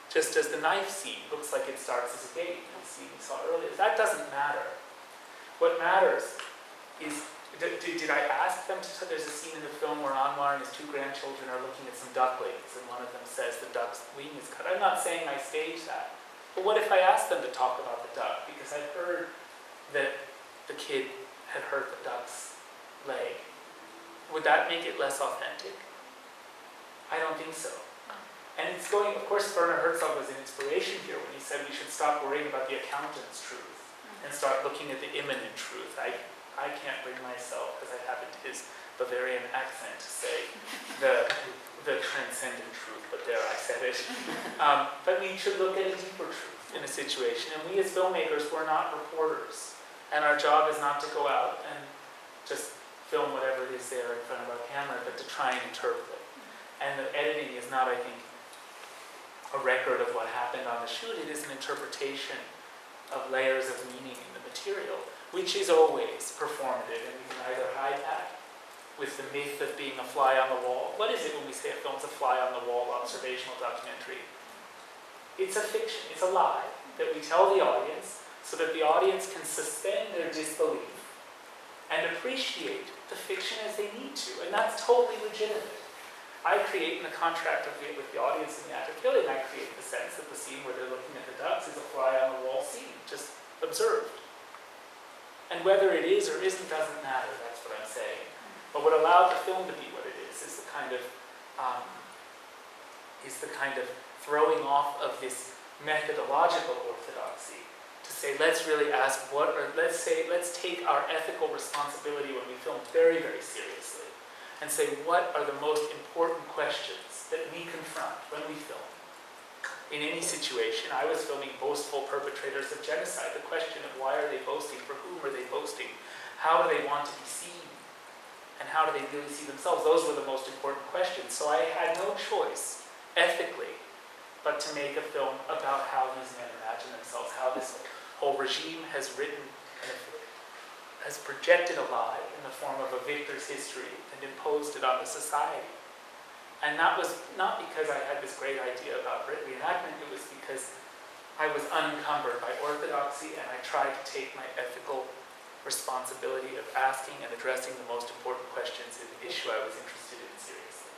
Just as the knife scene looks like it starts as a game, the scene we saw earlier. That doesn't matter. What matters is, did I ask them there's a scene in the film where Anwar and his two grandchildren are looking at some ducklings, and one of them says the duck's wing is cut. I'm not saying I staged that. But what if I asked them to talk about the duck? Because I'd heard that the kid had hurt the duck's leg. Would that make it less authentic? I don't think so. And it's going, of course, Werner Herzog was an inspiration here when he said we should stop worrying about the accountant's truth and start looking at the immanent truth. I can't bring myself, because I haven't his Bavarian accent, to say the transcendent truth, but there I said it. But we should look at a deeper truth in a situation. And we as filmmakers, we're not reporters. And our job is not to go out and just film whatever it is there in front of our camera, but to try and interpret it. And the editing is not, I think, a record of what happened on the shoot. It is an interpretation of layers of meaning in the material, which is always performative, and we can either hide that with the myth of being a fly on the wall. What is it when we say a film's a fly on the wall observational documentary? It's a fiction, it's a lie that we tell the audience so that the audience can suspend their disbelief and appreciate the fiction as they need to, and that's totally legitimate. I create in the contract with the audience in the act of killing, I create the sense that the scene where they're looking at the ducks is a fly-on-the-wall scene, just observed. And whether it is or isn't doesn't matter, that's what I'm saying. But what allowed the film to be what it is the kind of throwing off of this methodological orthodoxy to say, let's really ask let's take our ethical responsibility when we film very, very seriously and say, what are the most important questions that we confront when we film? In any situation, I was filming boastful perpetrators of genocide. The question of why are they boasting, for whom are they boasting, how do they want to be seen, and how do they really see themselves? Those were the most important questions. So I had no choice, ethically, but to make a film about how these men imagine themselves, how this whole regime has written and has projected a lie in the form of a victor's history and imposed it on the society. And that was not because I had this great idea about reenactment, it was because I was unencumbered by orthodoxy, and I tried to take my ethical responsibility of asking and addressing the most important questions in the issue I was interested in seriously.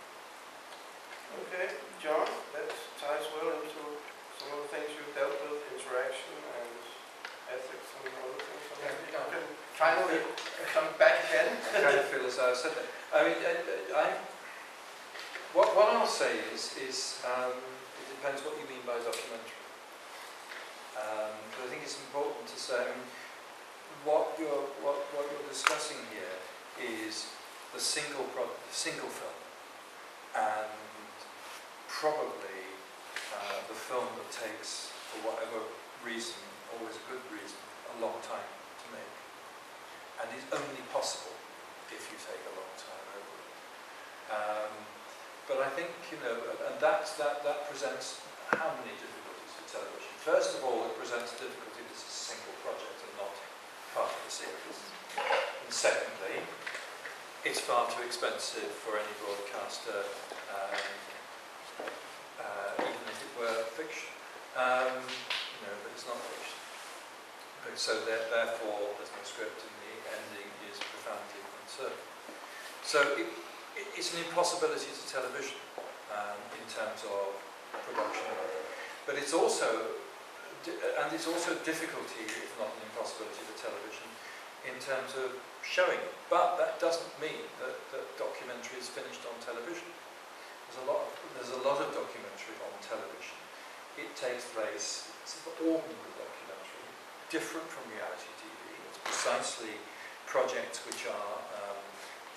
Okay, John, that ties well into some of the things you've dealt with, interaction and ethics and other things. So maybe you can finally come back again. I kind of feel as though I said that. I mean, what I'll say is it depends what you mean by documentary. But I think it's important to say, what you're discussing here is the single film, and probably the film that takes, for whatever reason, always a good reason, a long time to make, and is only possible if you take a long time over it. But I think, and that presents how many difficulties for television. First of all, it presents difficulty as a single project and not part of the series. And secondly, it's far too expensive for any broadcaster, even if it were fiction. But it's not fiction. Okay, so therefore, there's no script, and the ending is profoundly uncertain. So it's an impossibility to television in terms of production, but it's also difficulty, if not an impossibility, for television in terms of showing it. But that doesn't mean that documentary is finished on television. There's a lot of documentary on television. It takes place, it's an ordinary documentary, different from reality TV. It's precisely projects which are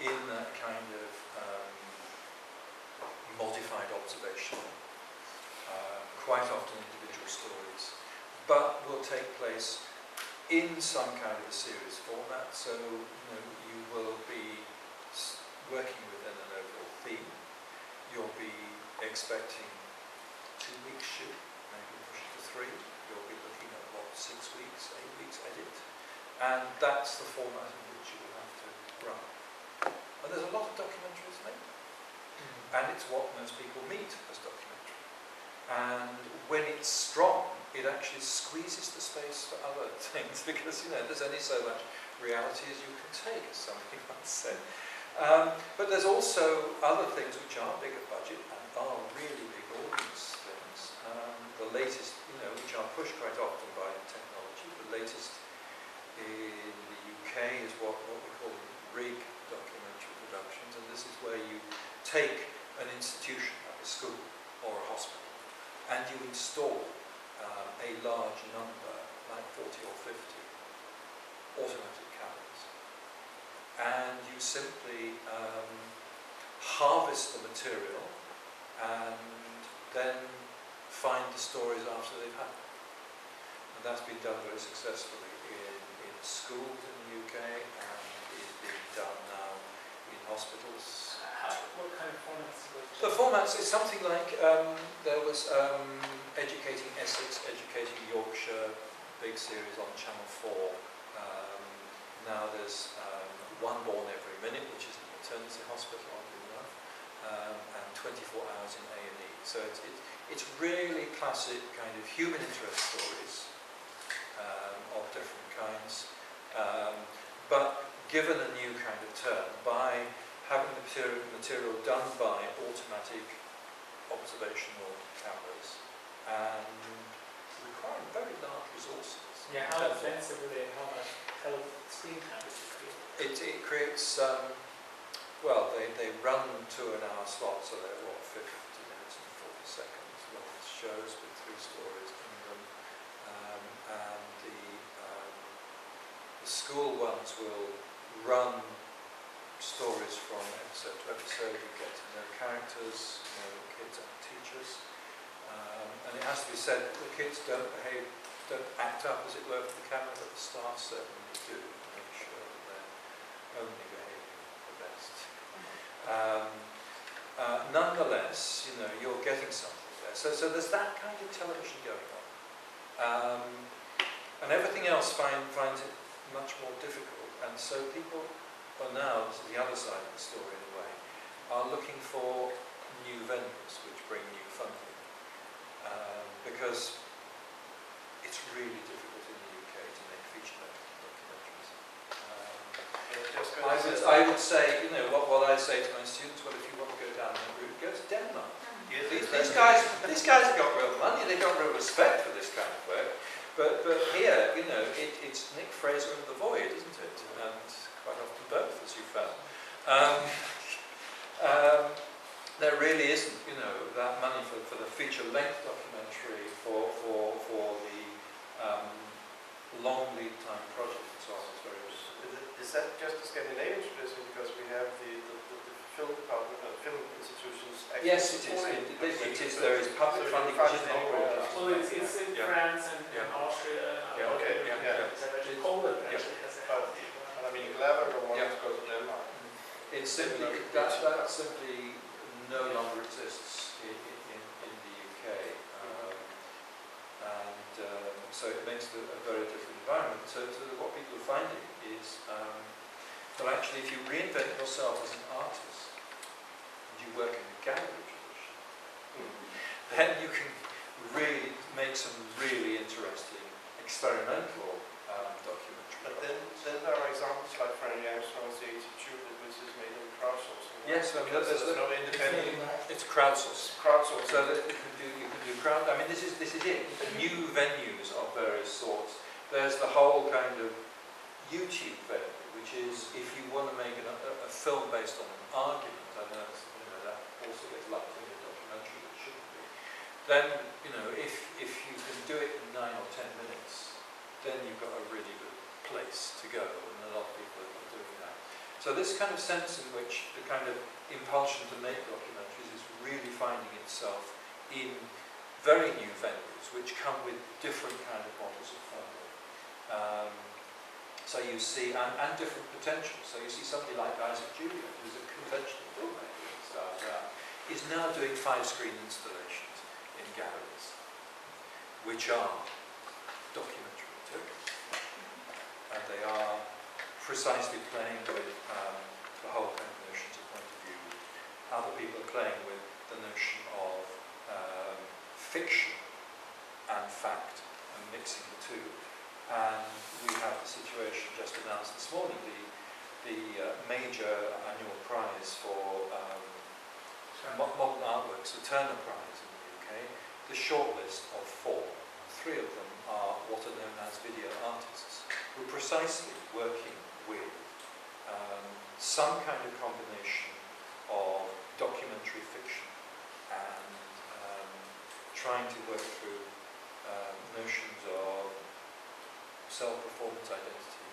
in that kind of modified observation, quite often individual stories, but will take place in some kind of a series format. So you will be working within an overall theme. You'll be expecting 2 weeks shoot, maybe push it to 3. You'll be looking at 6 weeks, 8 weeks edit, and that's the format in which you will have to run. And there's a lot of documentaries made, and it's what most people meet as documentary. And when it's strong, it actually squeezes the space for other things, because there's only so much reality as you can take, as somebody once said. But there's also other things which are bigger budget and are really big audience things. The latest, which are pushed quite often by technology. The latest in the UK is what we call rig documentary productions, and this is where you take an institution like a school or a hospital and you install a large number, like 40 or 50 automatic cameras, and you simply harvest the material and then find the stories after they've happened. And that's been done very successfully in schools in the UK, and is being done now in hospitals. What kind of formats? The formats is something like, there was Educating Essex, Educating Yorkshire, big series on Channel 4. Now there's One Born Every Minute, which is an maternity hospital, oddly enough, and 24 Hours in A&E. So it's really classic kind of human interest stories of different kinds, but given a new kind of turn by having the material done by automatic observational cameras and requiring very large resources. Yeah, how expensive are they? How much screen time does it create? It creates, they run 2-hour slots, so they're 50 minutes and 40 seconds long shows with 3 stories in them, and the school ones will run stories from episode to episode. You get to know characters, kids and teachers, and it has to be said, the kids don't act up, as it were, for the camera, but the staff certainly do, to make sure that they're only behaving the best. Nonetheless, you're getting something there. So there's that kind of television going on, and everything else finds it much more difficult. And so people are now, this is the other side of the story in a way, are looking for new venues which bring new funding, because it's really difficult in the UK to make feature-length documentaries. I would say, you know, what I say to my students, well, if you want to go down that route, go to Denmark. These guys have got real money, they've got real respect for this kind of work. But here, you know, it's Nick Fraser and the Void, isn't it? And quite often both, as you found. There really isn't, you know, that money for the feature-length documentary, for the long lead time project and so on. It's very interesting. Is that just a Scandinavian tradition? Because we have the film department, film institutions. Yes, it is. There is public funding, which is not broadcast. Well, it's in France and Austria. And Poland actually has a I mean, Glaber wants to go to Denmark. It's simply that simply no longer exists in the UK, and so it makes it a very different environment. So what people are finding is that actually, if you reinvent yourself as an artist and you work in the gallery tradition, then you can really make some really interesting experimental documentary. But then there are examples like Frank Armstrong's The 82, which is made in crowdsourcing. Yes, well, there's no independent. It's crowdsourced. Crowdsourcing. So that you can do crowd. I mean, this is it. New venues of various sorts. There's the whole kind of YouTube venue, which is if you want to make a film based on an argument. I know, that also gets lumped in a documentary that shouldn't be. Then if you can do it in 9 or 10 minutes, then you've got a really good place to go, and a lot of people are doing that. So this kind of sense in which the kind of impulsion to make documentaries is really finding itself in very new venues, which come with different kind of models of funding. So you see, and different potentials. So you see somebody like Isaac Julian, who's a conventional filmmaker and started out, is now doing 5-screen installations in galleries, which are documentary material. And they are precisely playing with the whole kind of notions of point of view. Other people are playing with the notion of fiction and fact and mixing the two. And we have the situation just announced this morning, the major annual prize for modern artworks, the Turner Prize in the UK. The shortlist of 4, 3 of them are what are known as video artists, who are precisely working with some kind of combination of documentary fiction and trying to work through notions of self-performance identity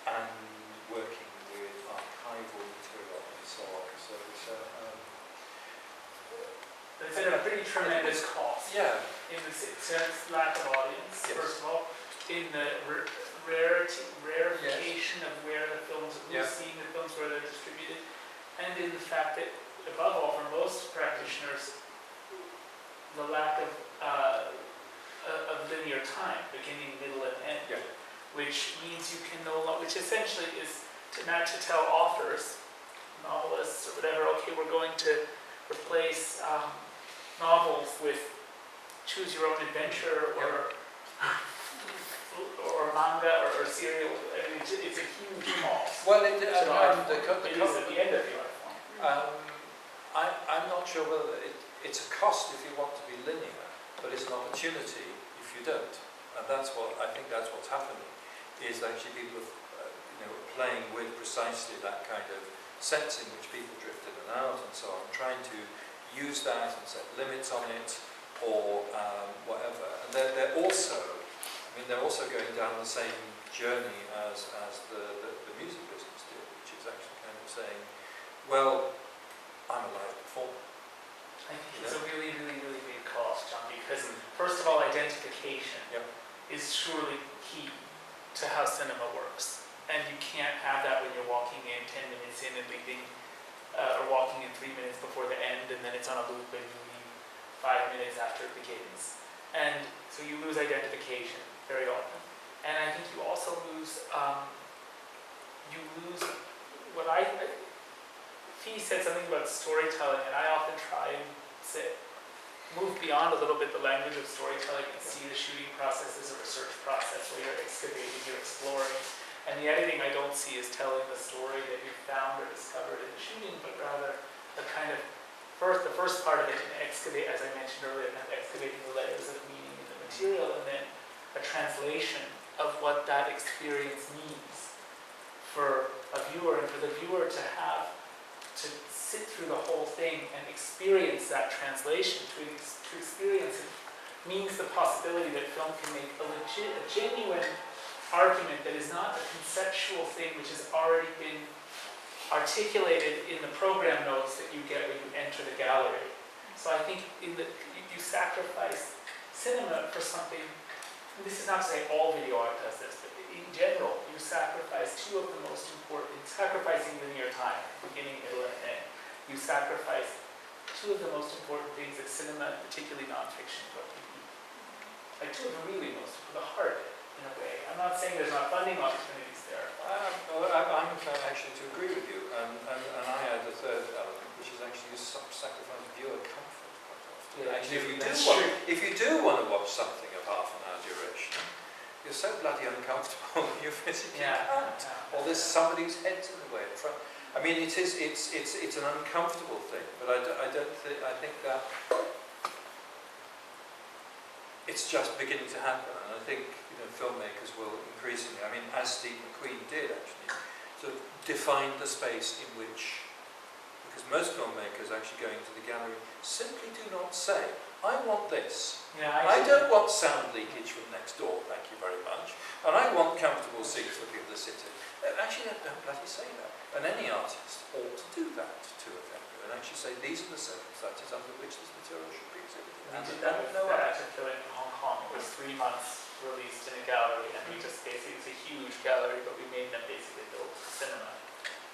and working with archival material and so on. So it's at a pretty tremendous cost. Yeah. In the sense lack of audience, Yes. first of all, in the rarefication of where the films, who's seeing the films, where they're distributed, and in the fact that, above all, for most practitioners, the lack of linear time, beginning, middle, and end, which means you can no longer, which essentially is not to tell authors, novelists, or whatever, okay, we're going to replace novels with choose your own adventure or manga or serial. I mean, it's a huge cost. Well, it is at the end of the art form. I'm not sure whether it's a cost if you want to be linear, but it's an opportunity if you don't. And I think that's what's happening, is actually people are playing with precisely that kind of sense in which people drift in and out and so on, trying to use that and set limits on it or whatever. And they're also going down the same journey as the music business did, which is actually kind of saying, well, I'm a live performer. I think it's a really, really, really big cost, John, because first of all, identification is surely key to how cinema works. And you can't have that when you're walking in 10 minutes in and leaving, or walking in 3 minutes before the end, and then it's on a loop and you leave 5 minutes after it begins. And so you lose identification very often. And I think you also lose, what Fee said something about storytelling, and I often try and say, move beyond a little bit the language of storytelling and see the shooting process as a research process where you're excavating, you're exploring. And the editing I don't see as telling the story that you found or discovered in the shooting, but rather a kind of the first part of it, excavate, as I mentioned earlier, kind of excavating the layers of meaning in the material, and then a translation of what that experience means for a viewer, and for the viewer to have to sit through the whole thing and experience that translation, to experience it means the possibility that film can make a genuine argument that is not a conceptual thing which has already been articulated in the program notes that you get when you enter the gallery. So I think you sacrifice cinema for something. This is not to say all video art does this, but in general, you sacrifice two of the most important, sacrificing linear time, beginning, middle, and end. You sacrifice two of the most important things that cinema, particularly nonfiction, what you need. Like two of the really most, for the heart, in a way. I'm not saying there's not funding opportunities there. I'm inclined actually to agree with you, and I add a third element, which is actually you sacrifice viewer comfort quite often. Yeah, actually, that's if you do want to watch something of half an hour duration, you're so bloody uncomfortable you physically can't. Or there's somebody whose head's in the way in front. I mean, it's an uncomfortable thing, but I think that it's just beginning to happen, and I think filmmakers will increasingly, I mean, as Steve McQueen did actually, sort of define the space in which, because most filmmakers actually going to the gallery simply do not say, I want this. Yeah, I don't want sound leakage from next door, thank you very much, and I want comfortable seats for people to sit in. Actually, they don't bloody say that, and any artist ought to do that to a gallery, and actually say, these are the circumstances under which this material should be exhibited. We did that with that film in Hong Kong. It was 3 months released in a gallery, and we just basically, it's a huge gallery, but we made them basically build cinema.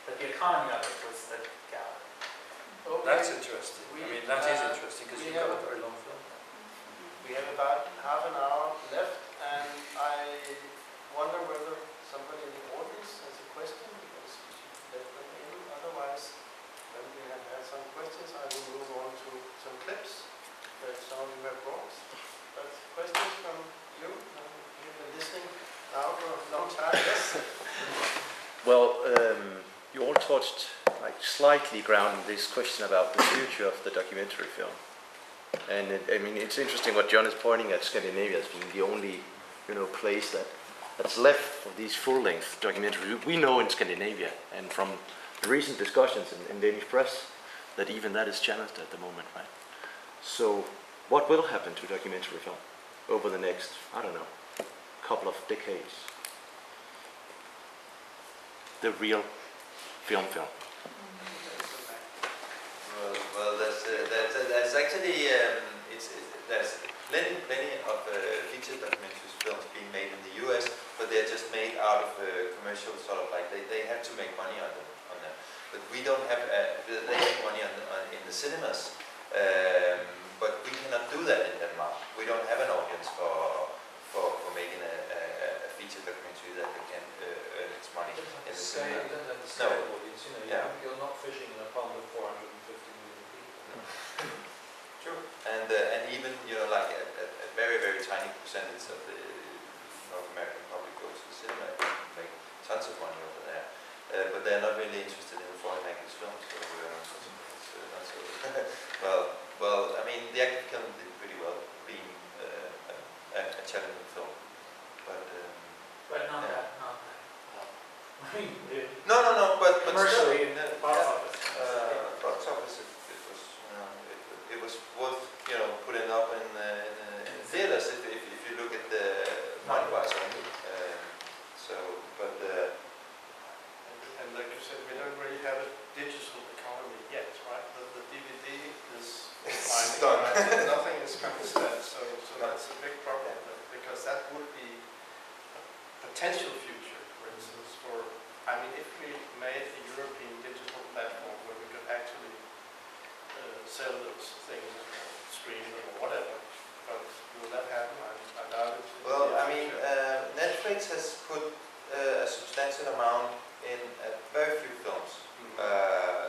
But the economy of it was the gallery. Okay. That's interesting. I mean, that is interesting because you've got a very long film. We have about half an hour left, and I wonder whether somebody in the audience has a question, because we should let them in. Otherwise, when we have had some questions, I will move on to some clips that some of you have brought. But questions from you? You've been listening now for a long time, yes? Well, you all touched slightly ground in this question about the future of the documentary film. And I mean, it's interesting what John is pointing at Scandinavia as being the only, place that's left for these full-length documentaries. We know in Scandinavia, and from the recent discussions in Danish press, that even that is challenged at the moment, right? So, what will happen to documentary film over the next, I don't know, couple of decades? The real film. Well, that's actually there's plenty of feature documentaries films being made in the US, but they're just made out of commercial sort of they have to make money on them. But we don't have they make money in the cinemas, but we cannot do that in Denmark. We don't have an audience for making a feature documentary that can earn its money in the cinema. You don't have the scale audience, you're not fishing in a pond of 450 million people. True. And even a very tiny percentage of the North American public goes to the cinema and make tons of money over there. But they're not really interested in foreign language films, so it's not so well. I mean, the active film did pretty well, being a challenging film, but not that. I mean, no, but commercially, still, in the box office. Box office, it was worth putting up in theaters if you look at the money-wise only. And like you said, we don't really have a digital economy yet, right? The DVD is done. Nothing is coming instead, so that's a big problem, because that would be a potential future, for instance, if we made a European digital platform where we could actually sell those things or stream them or whatever, but will that happen? I doubt it. Well, Netflix has put a substantial amount in very few films,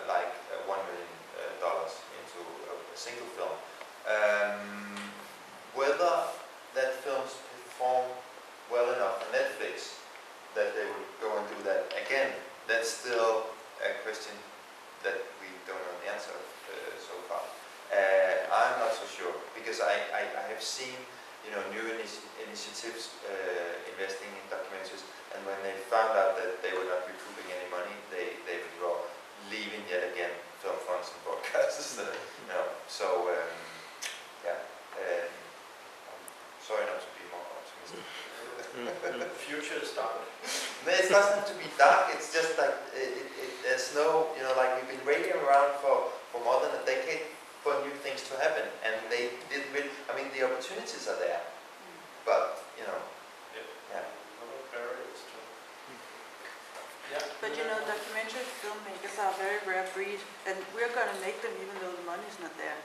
like $1 million into a single film. Whether that films perform well enough on Netflix that they would go and do that again, that's still a question that we don't know the answer of so far. I'm not so sure, because I have seen, you know, new initiatives investing in documentaries, and when they found out that they were not recouping any money, they withdraw, leaving yet again film funds and broadcasters. You know, so yeah, I'm sorry not to be more optimistic. The future is dark. No, it doesn't have to be dark. It's just like there's no, you know, like we've been waiting around for more than a decade for new things to happen, and they didn't really. I mean, the opportunities are there, but you know, yeah. Yeah. But you know, documentary filmmakers are a very rare breed, and we're going to make them even though the money's not there.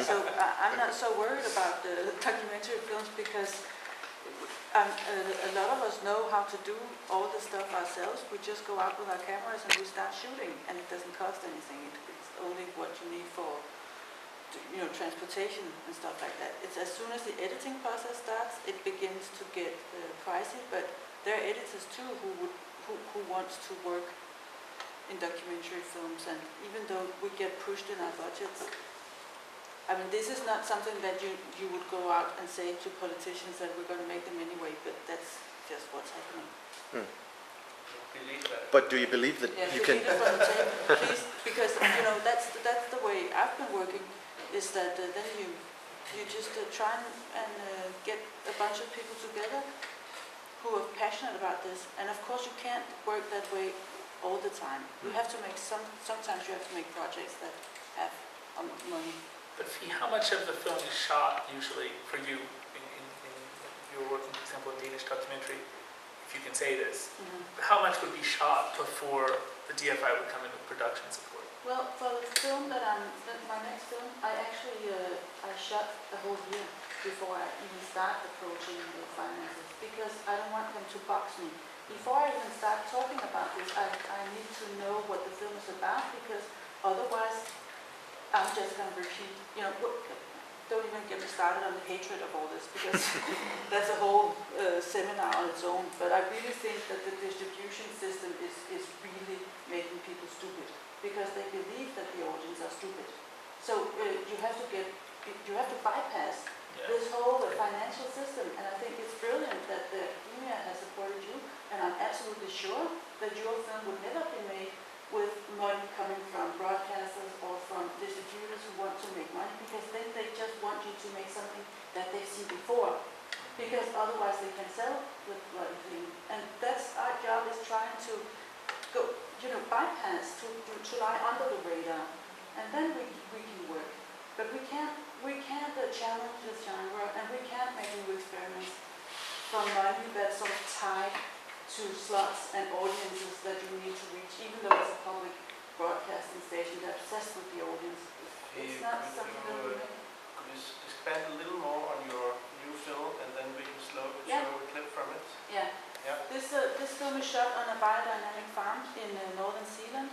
So I'm not so worried about the documentary films, because a lot of us know how to do all the stuff ourselves. We just go out with our cameras and we start shooting, and it doesn't cost anything. It's only what you need for, you know, transportation and stuff like that. It's as soon as the editing process starts, it begins to get pricey. But there are editors too who wants to work in documentary films, and even though we get pushed in our budgets, I mean, this is not something that you would go out and say to politicians that we're going to make them anyway, but that's just what's happening. Believe that. But do you believe that Yeah, you so can? leave it from the table, please, because you know that's the way I've been working. Is that then you just try and get a bunch of people together who are passionate about this, and of course you can't work that way all the time. You have to make sometimes you have to make projects that have money. But Fie, how much of the film is shot usually for you in you're working, for example, in Danish documentary, if you can say this? How much would be shot before the DFI would come in with production support? Well, for the film my next film, I actually I shot a whole year before I even start approaching the finances, because I don't want them to box me. Before I even start talking about this, I need to know what the film is about, because otherwise I'm just going to repeat, you know, don't even get me started on the hatred of all this, because that's a whole seminar on its own. But I really think that the distribution system is really making people stupid, because they believe that the audience are stupid. So you have to bypass this whole financial system, and I think it's brilliant that the EMEA has supported you, and I'm absolutely sure that your film would never be made with money coming from broadcasters or from distributors who want to make money, because then they just want you to make something that they've seen before, because otherwise they can sell the bloody thing. And that's our job, is trying to go, you know, bypass, to lie under the radar, and then we can work. But we can't challenge this genre, and we can't make new experiments from money that's sort of tied to slots and audiences that you need to reach, even though it's a public broadcasting station. They're obsessed with the audience. It's not something that we make. Could you expand a little more on your new film, and then we can show a clip from it? Yeah. Yeah. This film is shot on a biodynamic farm in northern Zealand,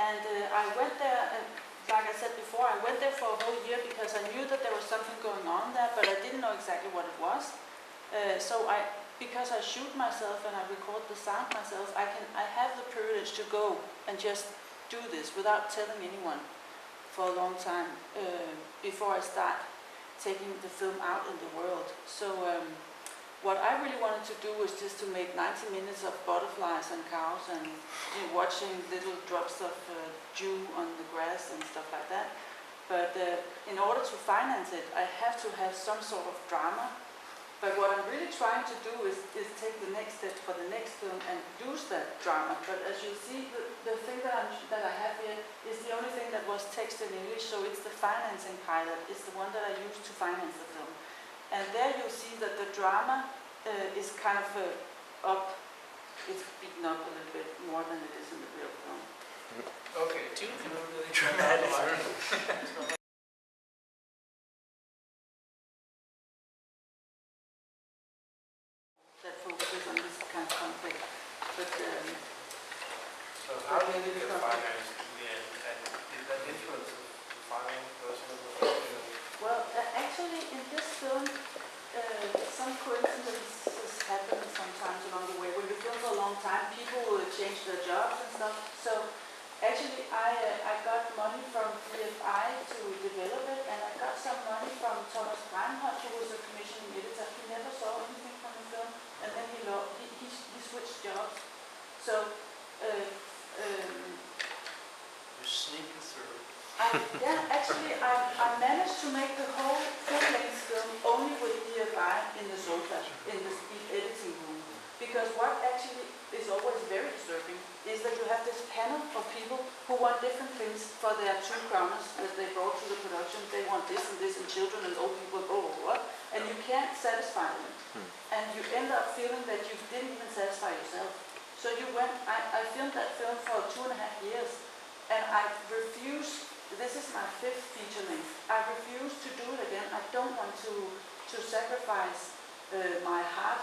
and I went there, like I said before, I went there for a whole year because I knew that there was something going on there, but I didn't know exactly what it was. Because I shoot myself and I record the sound myself, I have the privilege to go and just do this without telling anyone for a long time before I start taking the film out in the world. So what I really wanted to do was just to make 90 minutes of butterflies and cows and watching little drops of dew on the grass and stuff like that. But in order to finance it, I have to have some sort of drama. But what I'm really trying to do is take the next step for the next film and use that drama. But as you see, the thing that I have here is the only thing that was text in English, so it's the financing pilot. It's the one that I used to finance the film. And there you'll see that the drama is kind of it's beaten up a little bit more than it is in the real film. Okay. Do you feel really dramatic? That focuses on this kind of conflict. But So how did you get financed in the end, and did that influence the final version of the film? well, long time. People change their jobs and stuff. So actually, I got money from BFI to develop it, and I got some money from Thomas Breinholt, who was a commissioning editor. He never saw anything from the film, and then he switched jobs. So You're sneaking through. I managed to make the whole full-length film only with BFI in the sofa, in the editing room. Because what actually is always very disturbing is that you have this panel of people who want different things for their 2 kroners that they brought to the production. They want this and children and old people, blah, blah, blah. And you can't satisfy them. And you end up feeling that you didn't even satisfy yourself. So I filmed that film for 2.5 years. And I refuse, this is my 5th feature length. I refuse to do it again. I don't want to sacrifice my heart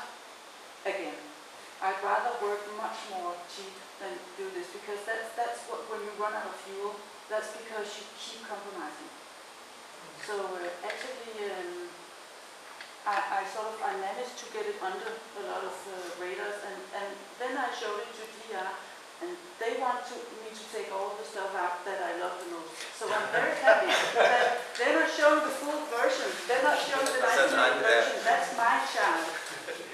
again. I'd rather work much more cheap than do this, because that's what, when you run out of fuel, that's because you keep compromising. So actually, I managed to get it under a lot of radars, and then I showed it to DR, and they want me to take all the stuff out that I love the most. So I'm very happy that they're not showing the full version. They're not showing the 1980 version. That's my child.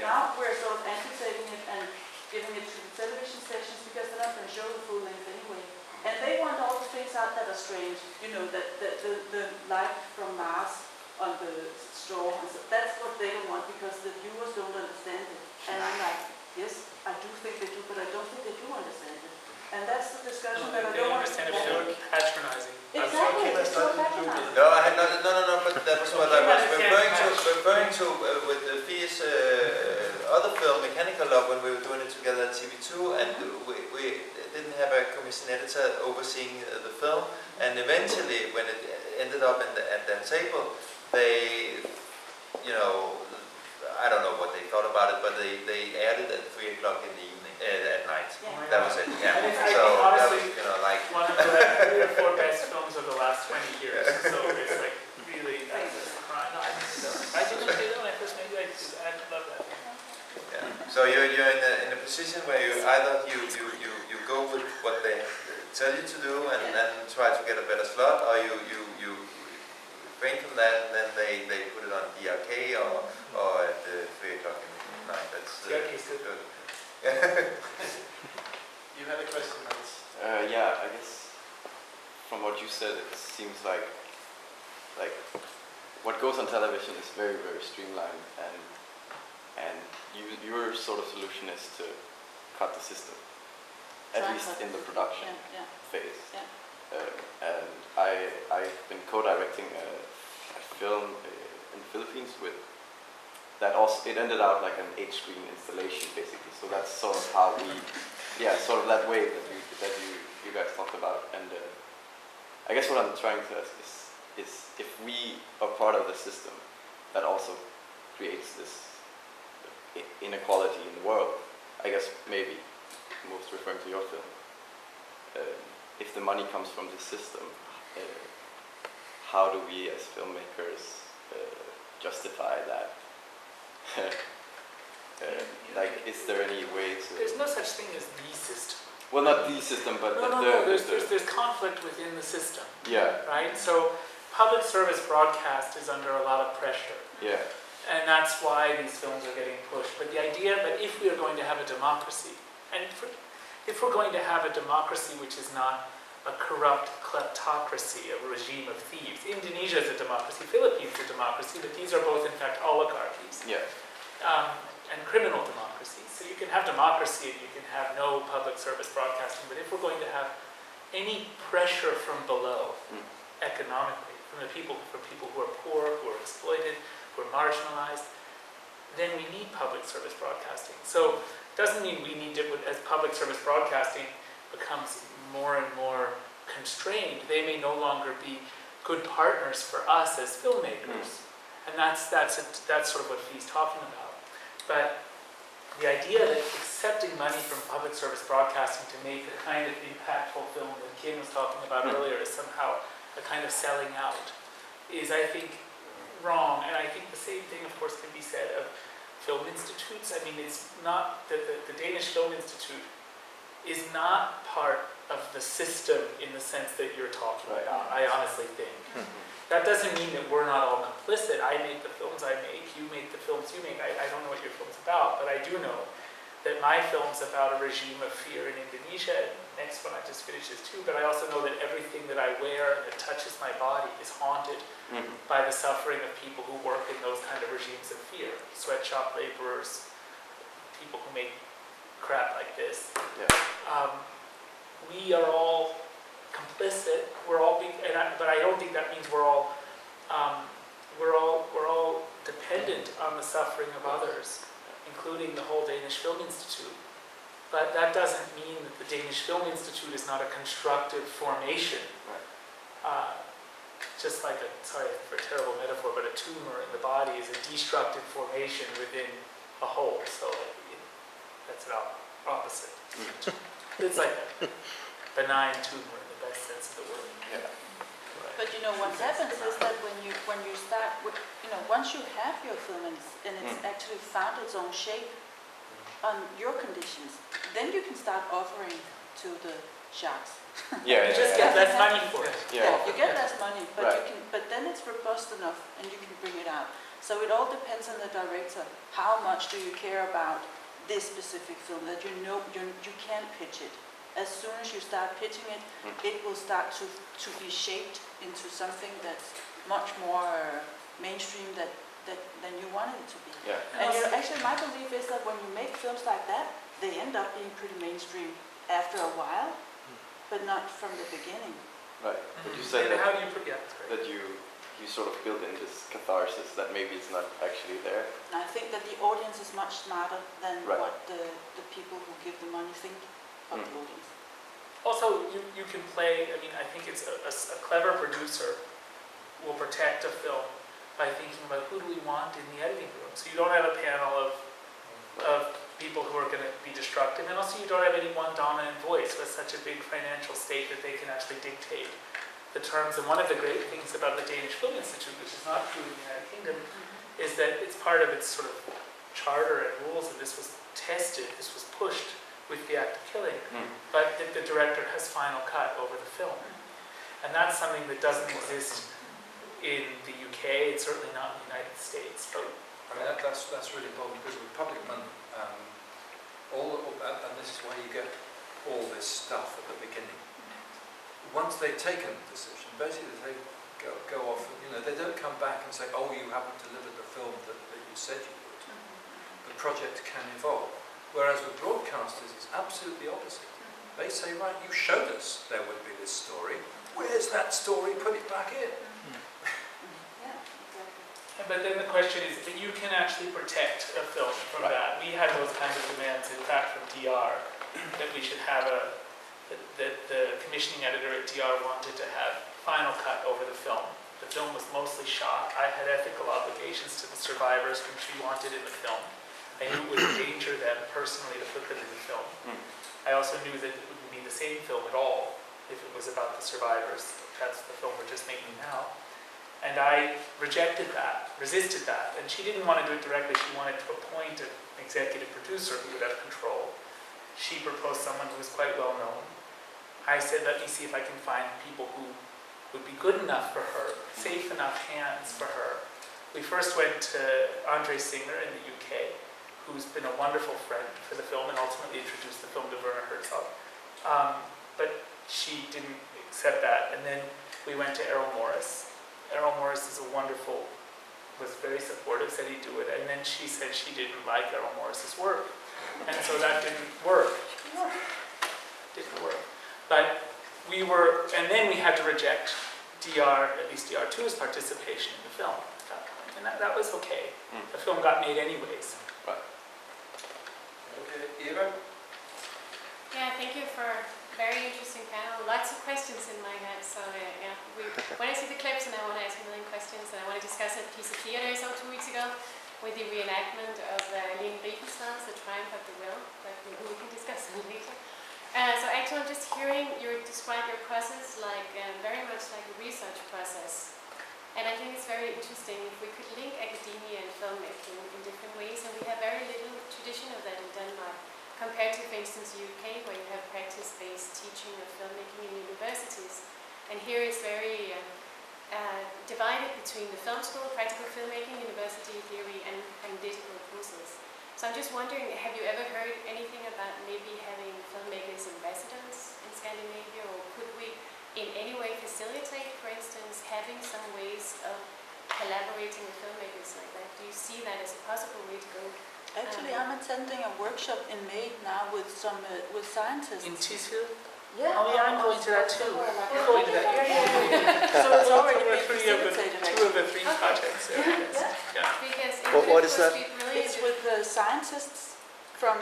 Now we're sort of amputating it and giving it to the television stations, because they're not going to show the full length anyway. And they want all the things out that are strange. You know, the light from Mars on the straw. And so that's what they don't want, because the viewers don't understand it. And I'm like, yes, I do think they do, but I don't think they do understand it. And that's the discussion that I They don't don't want to understand if they're patronizing. Exactly, it's so patronizing. No, no, but that was what I was referring to with the Fies other film, Mechanical Love, when we were doing it together at TV2, and we didn't have a commission editor overseeing the film, and eventually, when it ended up at that table, they, you know, I don't know what they thought about it, but they aired it at 3 o'clock in the evening, at night. Yeah. That was it, yeah. And it's, I So think, that honestly, was, you know, like... one of the 3 or 4 best films of the last 20 years. So it's like, really, that's a crime. No, I think so. I didn't say that when I first made it. I love that. Yeah. So you're in a position where you either you go with what they tell you to do and then try to get a better slot, or you refrain from that and then they put it on DRK or at 3 o'clock in the night. That's DRK is good. You had a question, Hans? Yeah, I guess from what you said, it seems like what goes on television is very, very streamlined, and your sort of solution is to cut the system, at least in the production phase. Yeah. And I've been co-directing a film in the Philippines with that. Also, it ended out like an 8-screen installation, basically. So that's sort of how we, sort of that way that you guys talked about. And I guess what I'm trying to ask is if we are part of the system that also creates this inequality in the world. I guess maybe most referring to your film. If the money comes from the system, how do we as filmmakers justify that? Like, is there any way to... There's no such thing as the system. Well, not the system, but No. There's conflict within the system. Yeah. Right? So public service broadcast is under a lot of pressure. Yeah. And that's why these films are getting pushed. But if we are going to have a democracy, and if we're going to have a democracy which is not a corrupt kleptocracy, a regime of thieves. Indonesia is a democracy, Philippines is a democracy, but these are both in fact oligarchies. Yeah. And criminal democracies. So you can have democracy and you can have no public service broadcasting, but if we're going to have any pressure from below, economically, from people who are poor, who are exploited, who are marginalized, then we need public service broadcasting. So it doesn't mean we need to, as public service broadcasting becomes more and more constrained, they may no longer be good partners for us as filmmakers. And that's sort of what he's talking about. But the idea that accepting money from public service broadcasting to make the kind of impactful film that Kim was talking about earlier is somehow a kind of selling out is, I think, wrong. And I think the same thing, of course, can be said of film institutes. I mean, it's not, the Danish Film Institute is not part of the system in the sense that you're talking about, I honestly think. That doesn't mean that we're not all complicit. I make the films I make, you make the films you make. I don't know what your film's about, but I do know that my film's about a regime of fear in Indonesia. Next one I just finished is too, but I also know that everything that I wear that touches my body is haunted by the suffering of people who work in those kind of regimes of fear. Sweatshop laborers, people who make crap like this. We are all complicit. We're all, but I don't think that means we're all dependent on the suffering of others, including the whole Danish Film Institute. But that doesn't mean that the Danish Film Institute is not a constructive formation. Just like sorry for a terrible metaphor, but a tumor in the body is a destructive formation within a whole. So that's an opposite. It's like a benign tumor in the best sense of the word. But you know what happens is that when you start, once you have your film and it's actually found its own shape on your conditions, then you can start offering to the sharks. You just get less money for it. You get less money, but you can. But then it's robust enough, and you can bring it out. So it all depends on the director. How much do you care about this specific film that you can pitch it? As soon as you start pitching it, it will start to be shaped into something that's much more mainstream than you wanted it to be. And actually, my belief is that when you make films like that, they end up being pretty mainstream after a while, but not from the beginning. Right. But you said how do you forget? That you sort of build in this catharsis that maybe it's not actually there. And I think that the audience is much smarter than what the people who give the money think of the audience. Also, you can play, I mean, I think it's a clever producer will protect a film by thinking about who do we want in the editing room. So you don't have a panel of people who are going to be destructive, and also you don't have any one dominant voice with such a big financial stake that they can actually dictate the terms. And one of the great things about the Danish Film Institute, which is not true in the United Kingdom, is that it's part of its sort of charter and rules, and this was tested, this was pushed with the act of killing, but the director has final cut over the film. And that's something that doesn't exist in the UK, it's certainly not in the United States. But I mean, that's really important because with public money, and this is why you get all this stuff at the beginning. Once they've taken the decision, basically they go off, they don't come back and say, oh, you haven't delivered the film that you said you would. The project can evolve. Whereas with broadcasters, it's absolutely opposite. They say, right, you showed us there would be this story. Where's that story? Put it back in. Yeah, exactly. But then the question is that you can actually protect a film from that. We had those kinds of demands, in fact, from DR, that we should have that the commissioning editor at DR wanted to have final cut over the film. The film was mostly shot. I had ethical obligations to the survivors whom she wanted in the film. I knew it would endanger them personally to put them in the film. I also knew that it wouldn't be the same film at all if it was about the survivors. That's the film we're just making now. And I rejected that, resisted that. And she didn't want to do it directly. She wanted to appoint an executive producer who would have control. She proposed someone who was quite well known. I said, let me see if I can find people who would be good enough for her, safe enough hands for her. We first went to Andre Singer in the UK, who's been a wonderful friend for the film and ultimately introduced the film to Werner Herzog. But she didn't accept that. And then we went to Errol Morris. Errol Morris is was very supportive, said he'd do it. And then she said she didn't like Errol Morris's work. And so that didn't work. Didn't work. But and then we had to reject DR, at least DR2's participation in the film at that point. And that was okay. The film got made anyways. Okay, Eva? Yeah, thank you for a very interesting panel. Lots of questions in my head. So when I see the clips and I want to ask a million questions, and I want to discuss a piece of theater I saw 2 weeks ago with the reenactment of Lene Riefenstahl's The Triumph of the Will, that we can discuss later. So actually I'm just hearing you describe your process very much like a research process. And I think it's very interesting if we could link academia academia and filmmaking in different ways, and we have very little tradition of that in Denmark, compared to, for instance, UK, where you have practice-based teaching of filmmaking in universities. And here it's very divided between the film school, practical filmmaking, university theory, and digital courses. So I'm just wondering, have you ever heard anything about maybe having filmmakers in residence in Scandinavia, or could we in any way facilitate, for instance, having some ways of collaborating with filmmakers like that? Do you see that as a possible way to go? Actually, I'm attending a workshop in May now with some with scientists. In Tisville? Yeah. Oh yeah, I'm going to that too. somewhere like I'm going to that. So it's already Two or been three of the facilitated. two of the three projects. Yeah. Because it What would, of is course, that? be brilliant It's to- with the scientists from,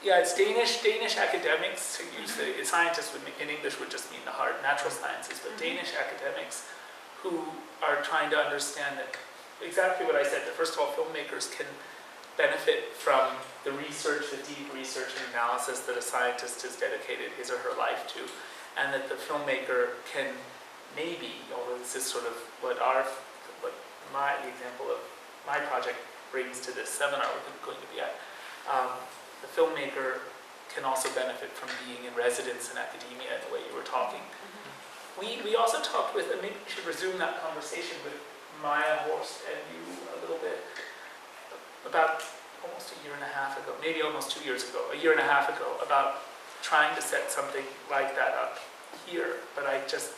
Yeah, it's Danish academics to use the scientists would in English would just mean the hard natural sciences, but Danish academics who are trying to understand that exactly what I said, that first of all filmmakers can benefit from the research, the deep research and analysis that a scientist has dedicated his or her life to, and that the filmmaker can maybe, although this is sort of the example of my project brings to this seminar we're going to be at, the filmmaker can also benefit from being in residence in academia in the way you were talking. We also talked with, and maybe we should resume that conversation with Maya Horst and you a little bit, about almost a year and a half ago, maybe almost 2 years ago, a year and a half ago, about trying to set something like that up here, but I just,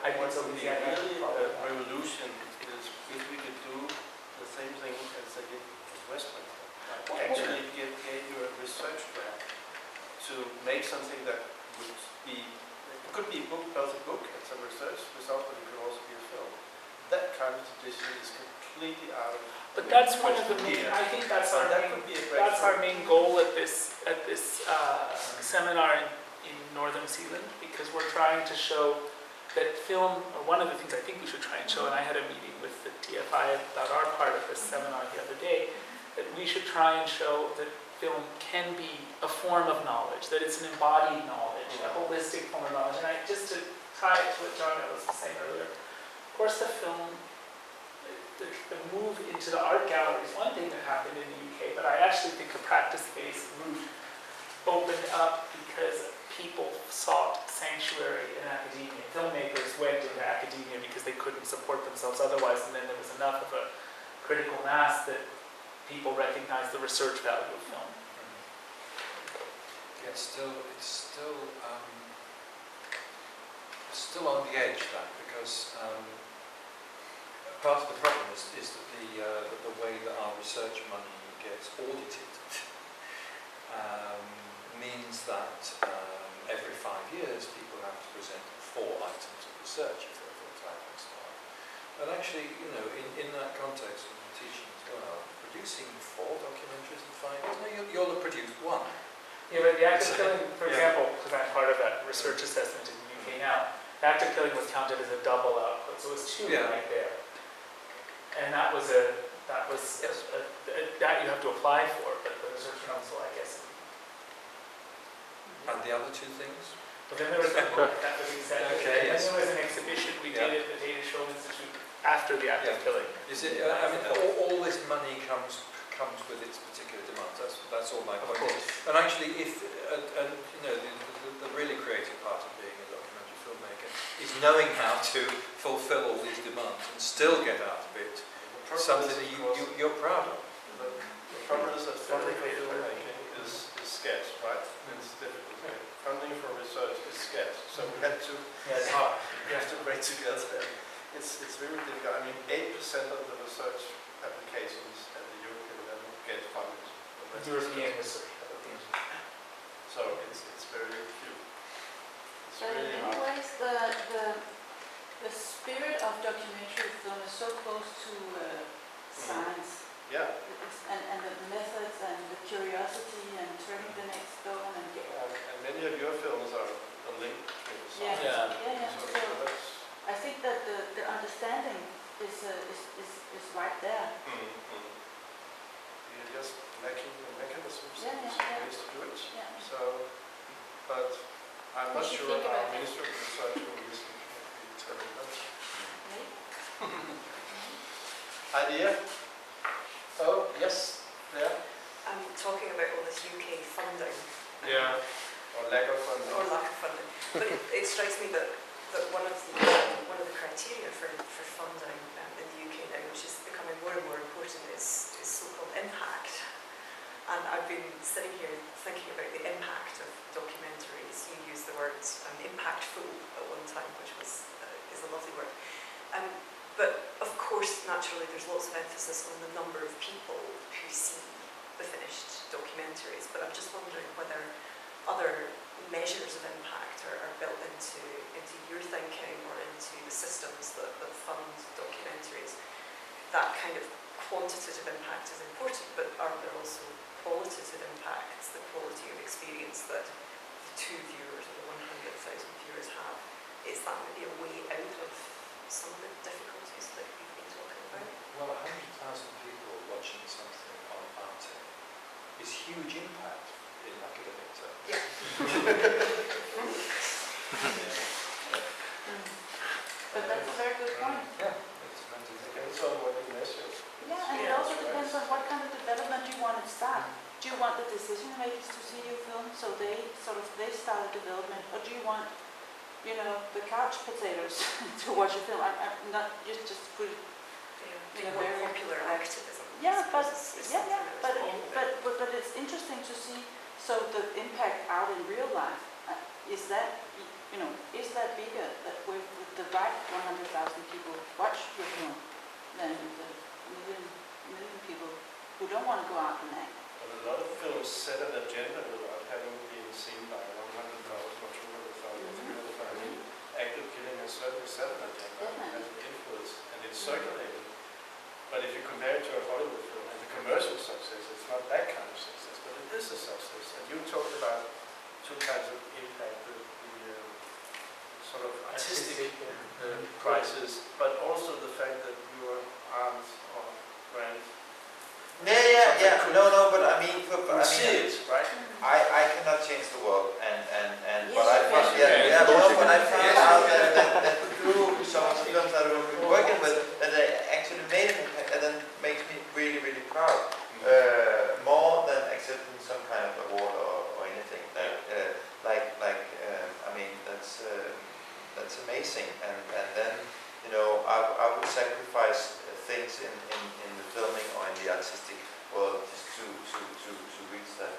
I What think would be really a revolution is if we could do the same thing as they did with Westminster. Actually give you a research grant to make something that would be, it could be a book, both a book, it's a research result, but it could also be a film. That kind of tradition is completely out of. but that's one of the main, I think that's our that main, could be a great. that's our main goal at this seminar in Northern Zealand, because we're trying to show that film, or one of the things I think we should try and show, and I had a meeting with the TFI about our part of this seminar the other day, that we should try and show that film can be a form of knowledge, that it's an embodied knowledge, a holistic form of knowledge. And just to tie it to what John was saying earlier, of course the film, the move into the art gallery is one thing that happened in the UK, but I actually think a practice-based route opened up because people sought sanctuary in academia. Filmmakers went into academia because they couldn't support themselves otherwise, and then there was enough of a critical mass that people recognized the research value of film. Yeah, it's still on the edge, that, because part of the problem is that the way that our research money gets audited means that every 5 years people have to present 4 items of research if they're a full-time staff. And actually, in that context of teaching as well, producing 4 documentaries in 5 years, no, you'll have produced 1. Yeah, but the act of killing, for example, because I'm part of that research assessment in the UK now, the act of killing was counted as a double output, so it was 2 right there. And that you have to apply for, but the research council, I guess. And the other 2 things? But then there was that book that was exactly, Okay, and yes. then there was an exhibition we did at the Data Show Institute after the act of killing. Is it? All this money comes with its particular demands. That's all my point. And actually, the really creative part of being a documentary filmmaker is knowing how to fulfil all these demands and still get out of it something that you're proud of. The problem is that filmmaking is scarce, right? It's difficult. Funding for research is scarce, so we had to. Yeah, it's hard. We have to break together. It's really difficult. I mean, 8% of the research applications at the European level get funded. European research. So it's very few. It's But in really many hard. ways, the spirit of documentary film is so close to science. Yeah. And the methods and the curiosity and turning the next stone and And many of your films are linked with yeah, science. yeah. So So that's, I think that the understanding is right there. you're just lacking the mechanisms Yeah, and yeah. ways to do it. Yeah. So, but I'm not We should sure think our about that. Minister of Research will listen to telling us. Right? Idea? Oh, yes, yeah. I'm talking about all this UK funding. Yeah. Or lack of funding. Or lack of funding. But it strikes me that one of the criteria for funding in the UK now, which is becoming more and more important, is so-called impact. And I've been sitting here thinking about the impact of documentaries. You used the word impactful at one time, which is a lovely word. But of course, naturally, there's lots of emphasis on the number of people who see the finished documentaries. But I'm just wondering whether other measures of impact are built into your thinking or into the systems that fund documentaries. That kind of quantitative impact is important, but are there also qualitative impacts, the quality of experience that the 2 viewers or the 100,000 viewers have? Is that maybe a way out of some of the difficulties that we've been talking about? Well, 100,000 people watching something on arte is huge impact in academic terms. Yeah. But that's a very good point. Yeah, it's meant to be. Depends on what you measure. Yeah, and it also depends on what kind of development you want to start. Do you want the decision makers to see your film so they start a development, or do you want, the couch potatoes to watch your film? I'm not just put it in a More very popular activism. Yeah, but but it's interesting to see. So the impact out in real life is that bigger that with the right 100,000 people watch your film than the million people who don't want to go out and act. But a lot of films set an agenda without having been seen by 100,000 or 200,000 or 300,000. I mean, active killing has certainly set an agenda and has an influence, and it's circulated. But if you compare it to a Hollywood film and the commercial success, it's not that kind of success, but it is a success. And you talked about two kinds of impact, the sort of artistic crisis, but also the fact that your aunt or grand Yeah. No, but I mean, see it, right? I cannot change the world, Yes, but I you found, can. but I found out that through some of the films that I've been working with, that they actually made an impact, and then makes me really, really proud. More than accepting some kind of award or anything. I mean, that's amazing. And then, I would sacrifice things in the filming or in the artistic world just to reach that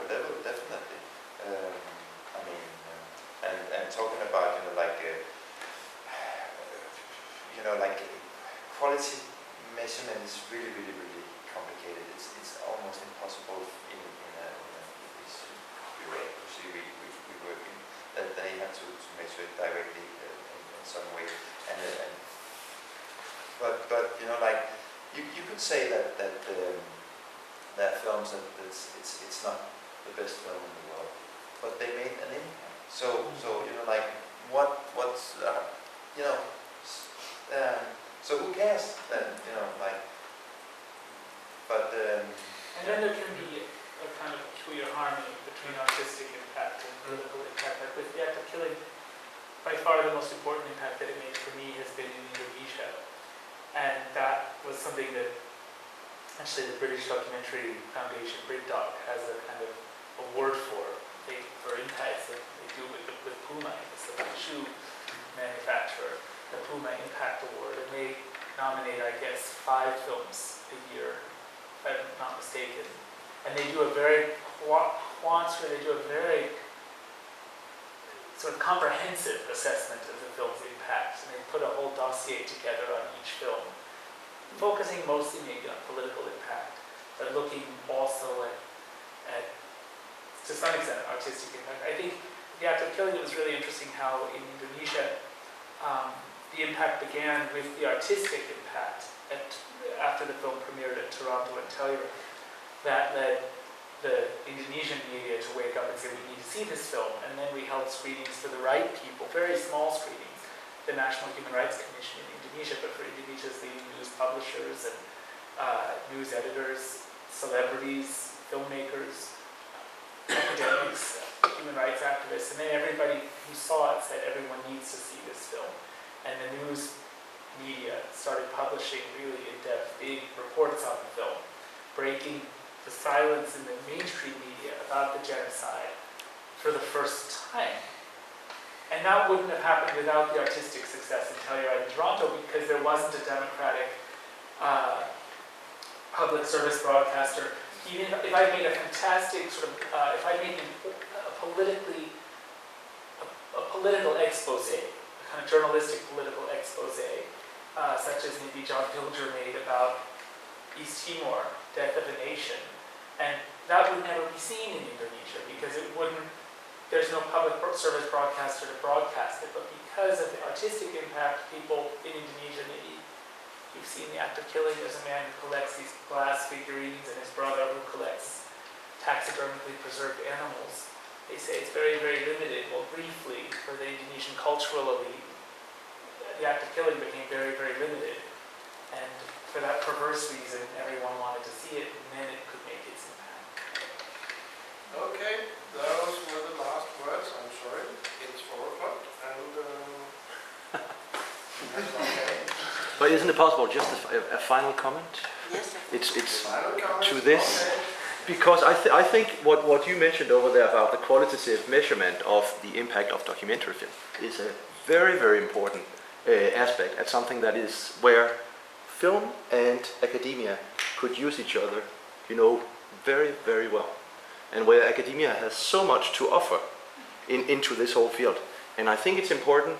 level, definitely. I mean, and talking about, quality measurement is really, really, really complicated. It's almost impossible in this way. We work in that they have to measure it directly in some way. But you could say that there are films that it's not the best film in the world, but they made an impact. So so who cares then? And then there can be a kind of peculiar harmony between artistic impact and political impact. Like with the act of killing, by far the most important impact that it made for me has been in Indonesia. And that was something that actually the British Documentary Foundation, BritDoc, has a kind of award for impacts that they do with Puma. It's the shoe manufacturer, the Puma Impact Award. And they nominate, I guess, 5 films a year, if I'm not mistaken. And they do a very sort of comprehensive assessment of the film's impact. And they put a whole dossier together on each film, focusing mostly maybe on political impact, but looking also at to some extent, artistic impact. I think the act of killing, it was really interesting how in Indonesia, the impact began with the artistic impact after the film premiered at Toronto and Telluride. That led the Indonesian media to wake up and say, we need to see this film. And then we held screenings for the right people, very small screenings, the National Human Rights Commission in Indonesia, but for Indonesia's leading news publishers and news editors, celebrities, filmmakers, academics, human rights activists, and then everybody who saw it said everyone needs to see this film. And the news media started publishing really in-depth big reports on the film. breaking the silence in the mainstream media about the genocide for the first time. And that wouldn't have happened without the artistic success in Telluride in Toronto, because there wasn't a democratic public service broadcaster. Even if I made a fantastic sort of, if I made a political expose, a kind of journalistic political expose, such as maybe John Pilger made about East Timor, Death of a Nation, and that would never be seen in Indonesia because it wouldn't, there's no public service broadcaster to broadcast it, but because of the artistic impact, people in Indonesia, maybe you've seen The Act of Killing, there's a man who collects these glass figurines and his brother who collects taxidermically preserved animals. They say it's very, very limited. Well, briefly, for the Indonesian cultural elite, The Act of Killing became very, very limited. And for that perverse reason, everyone wanted to see it, and then it could make its impact. Okay, those were the last words. I'm sorry. It's 4 o'clock, and that's okay. But isn't it possible just a final comment? Yes. It's Final comments? to this, Okay. because I think what you mentioned over there about the qualitative measurement of the impact of documentary film is a very, very important aspect, and something that is where film and academia could use each other, very, very well, and where academia has so much to offer into this whole field. And I think it's important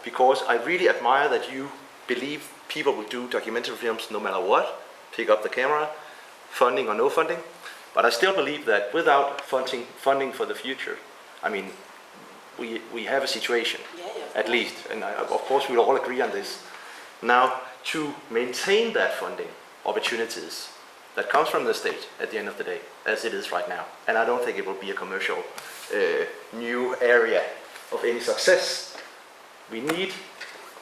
because I really admire that you believe people will do documentary films no matter what, pick up the camera, funding or no funding. But I still believe that without funding for the future, I mean, we have a situation, at least, and of course we'll all agree on this. Now, to maintain that funding opportunities that comes from the state at the end of the day, as it is right now, and I don't think it will be a commercial new area of any success, we need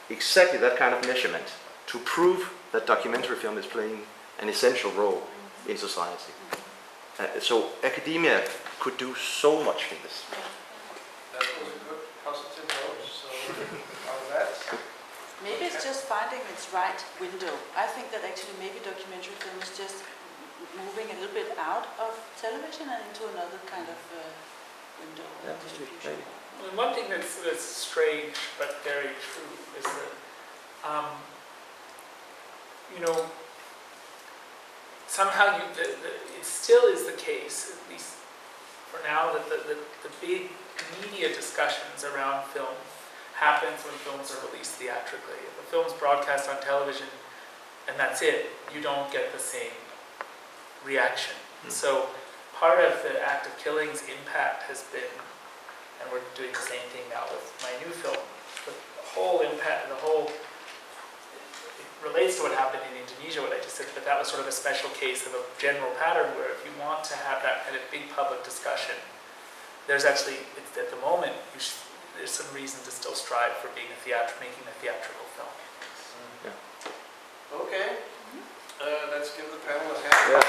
exactly that kind of measurement to prove that documentary film is playing an essential role in society. So academia could do so much in this. That was a good positive note. So on that, Maybe it's just finding its right window. I think that actually maybe documentary film is just moving a little bit out of television and into another kind of window of distribution. And one thing that's strange but very true is that, somehow it still is the case, at least for now, that the big media discussions around film happens when films are released theatrically. If a film's broadcast on television and that's it, you don't get the same reaction. So part of the Act of Killing's impact has been, and we're doing the same thing now with my new film, the whole impact, it relates to what happened in Indonesia, what I just said, but that was sort of a special case of a general pattern where if you want to have that kind of big public discussion, there's actually, at the moment, there's some reason to still strive for making a theatrical film. okay. Let's give the panel a hand. Yeah.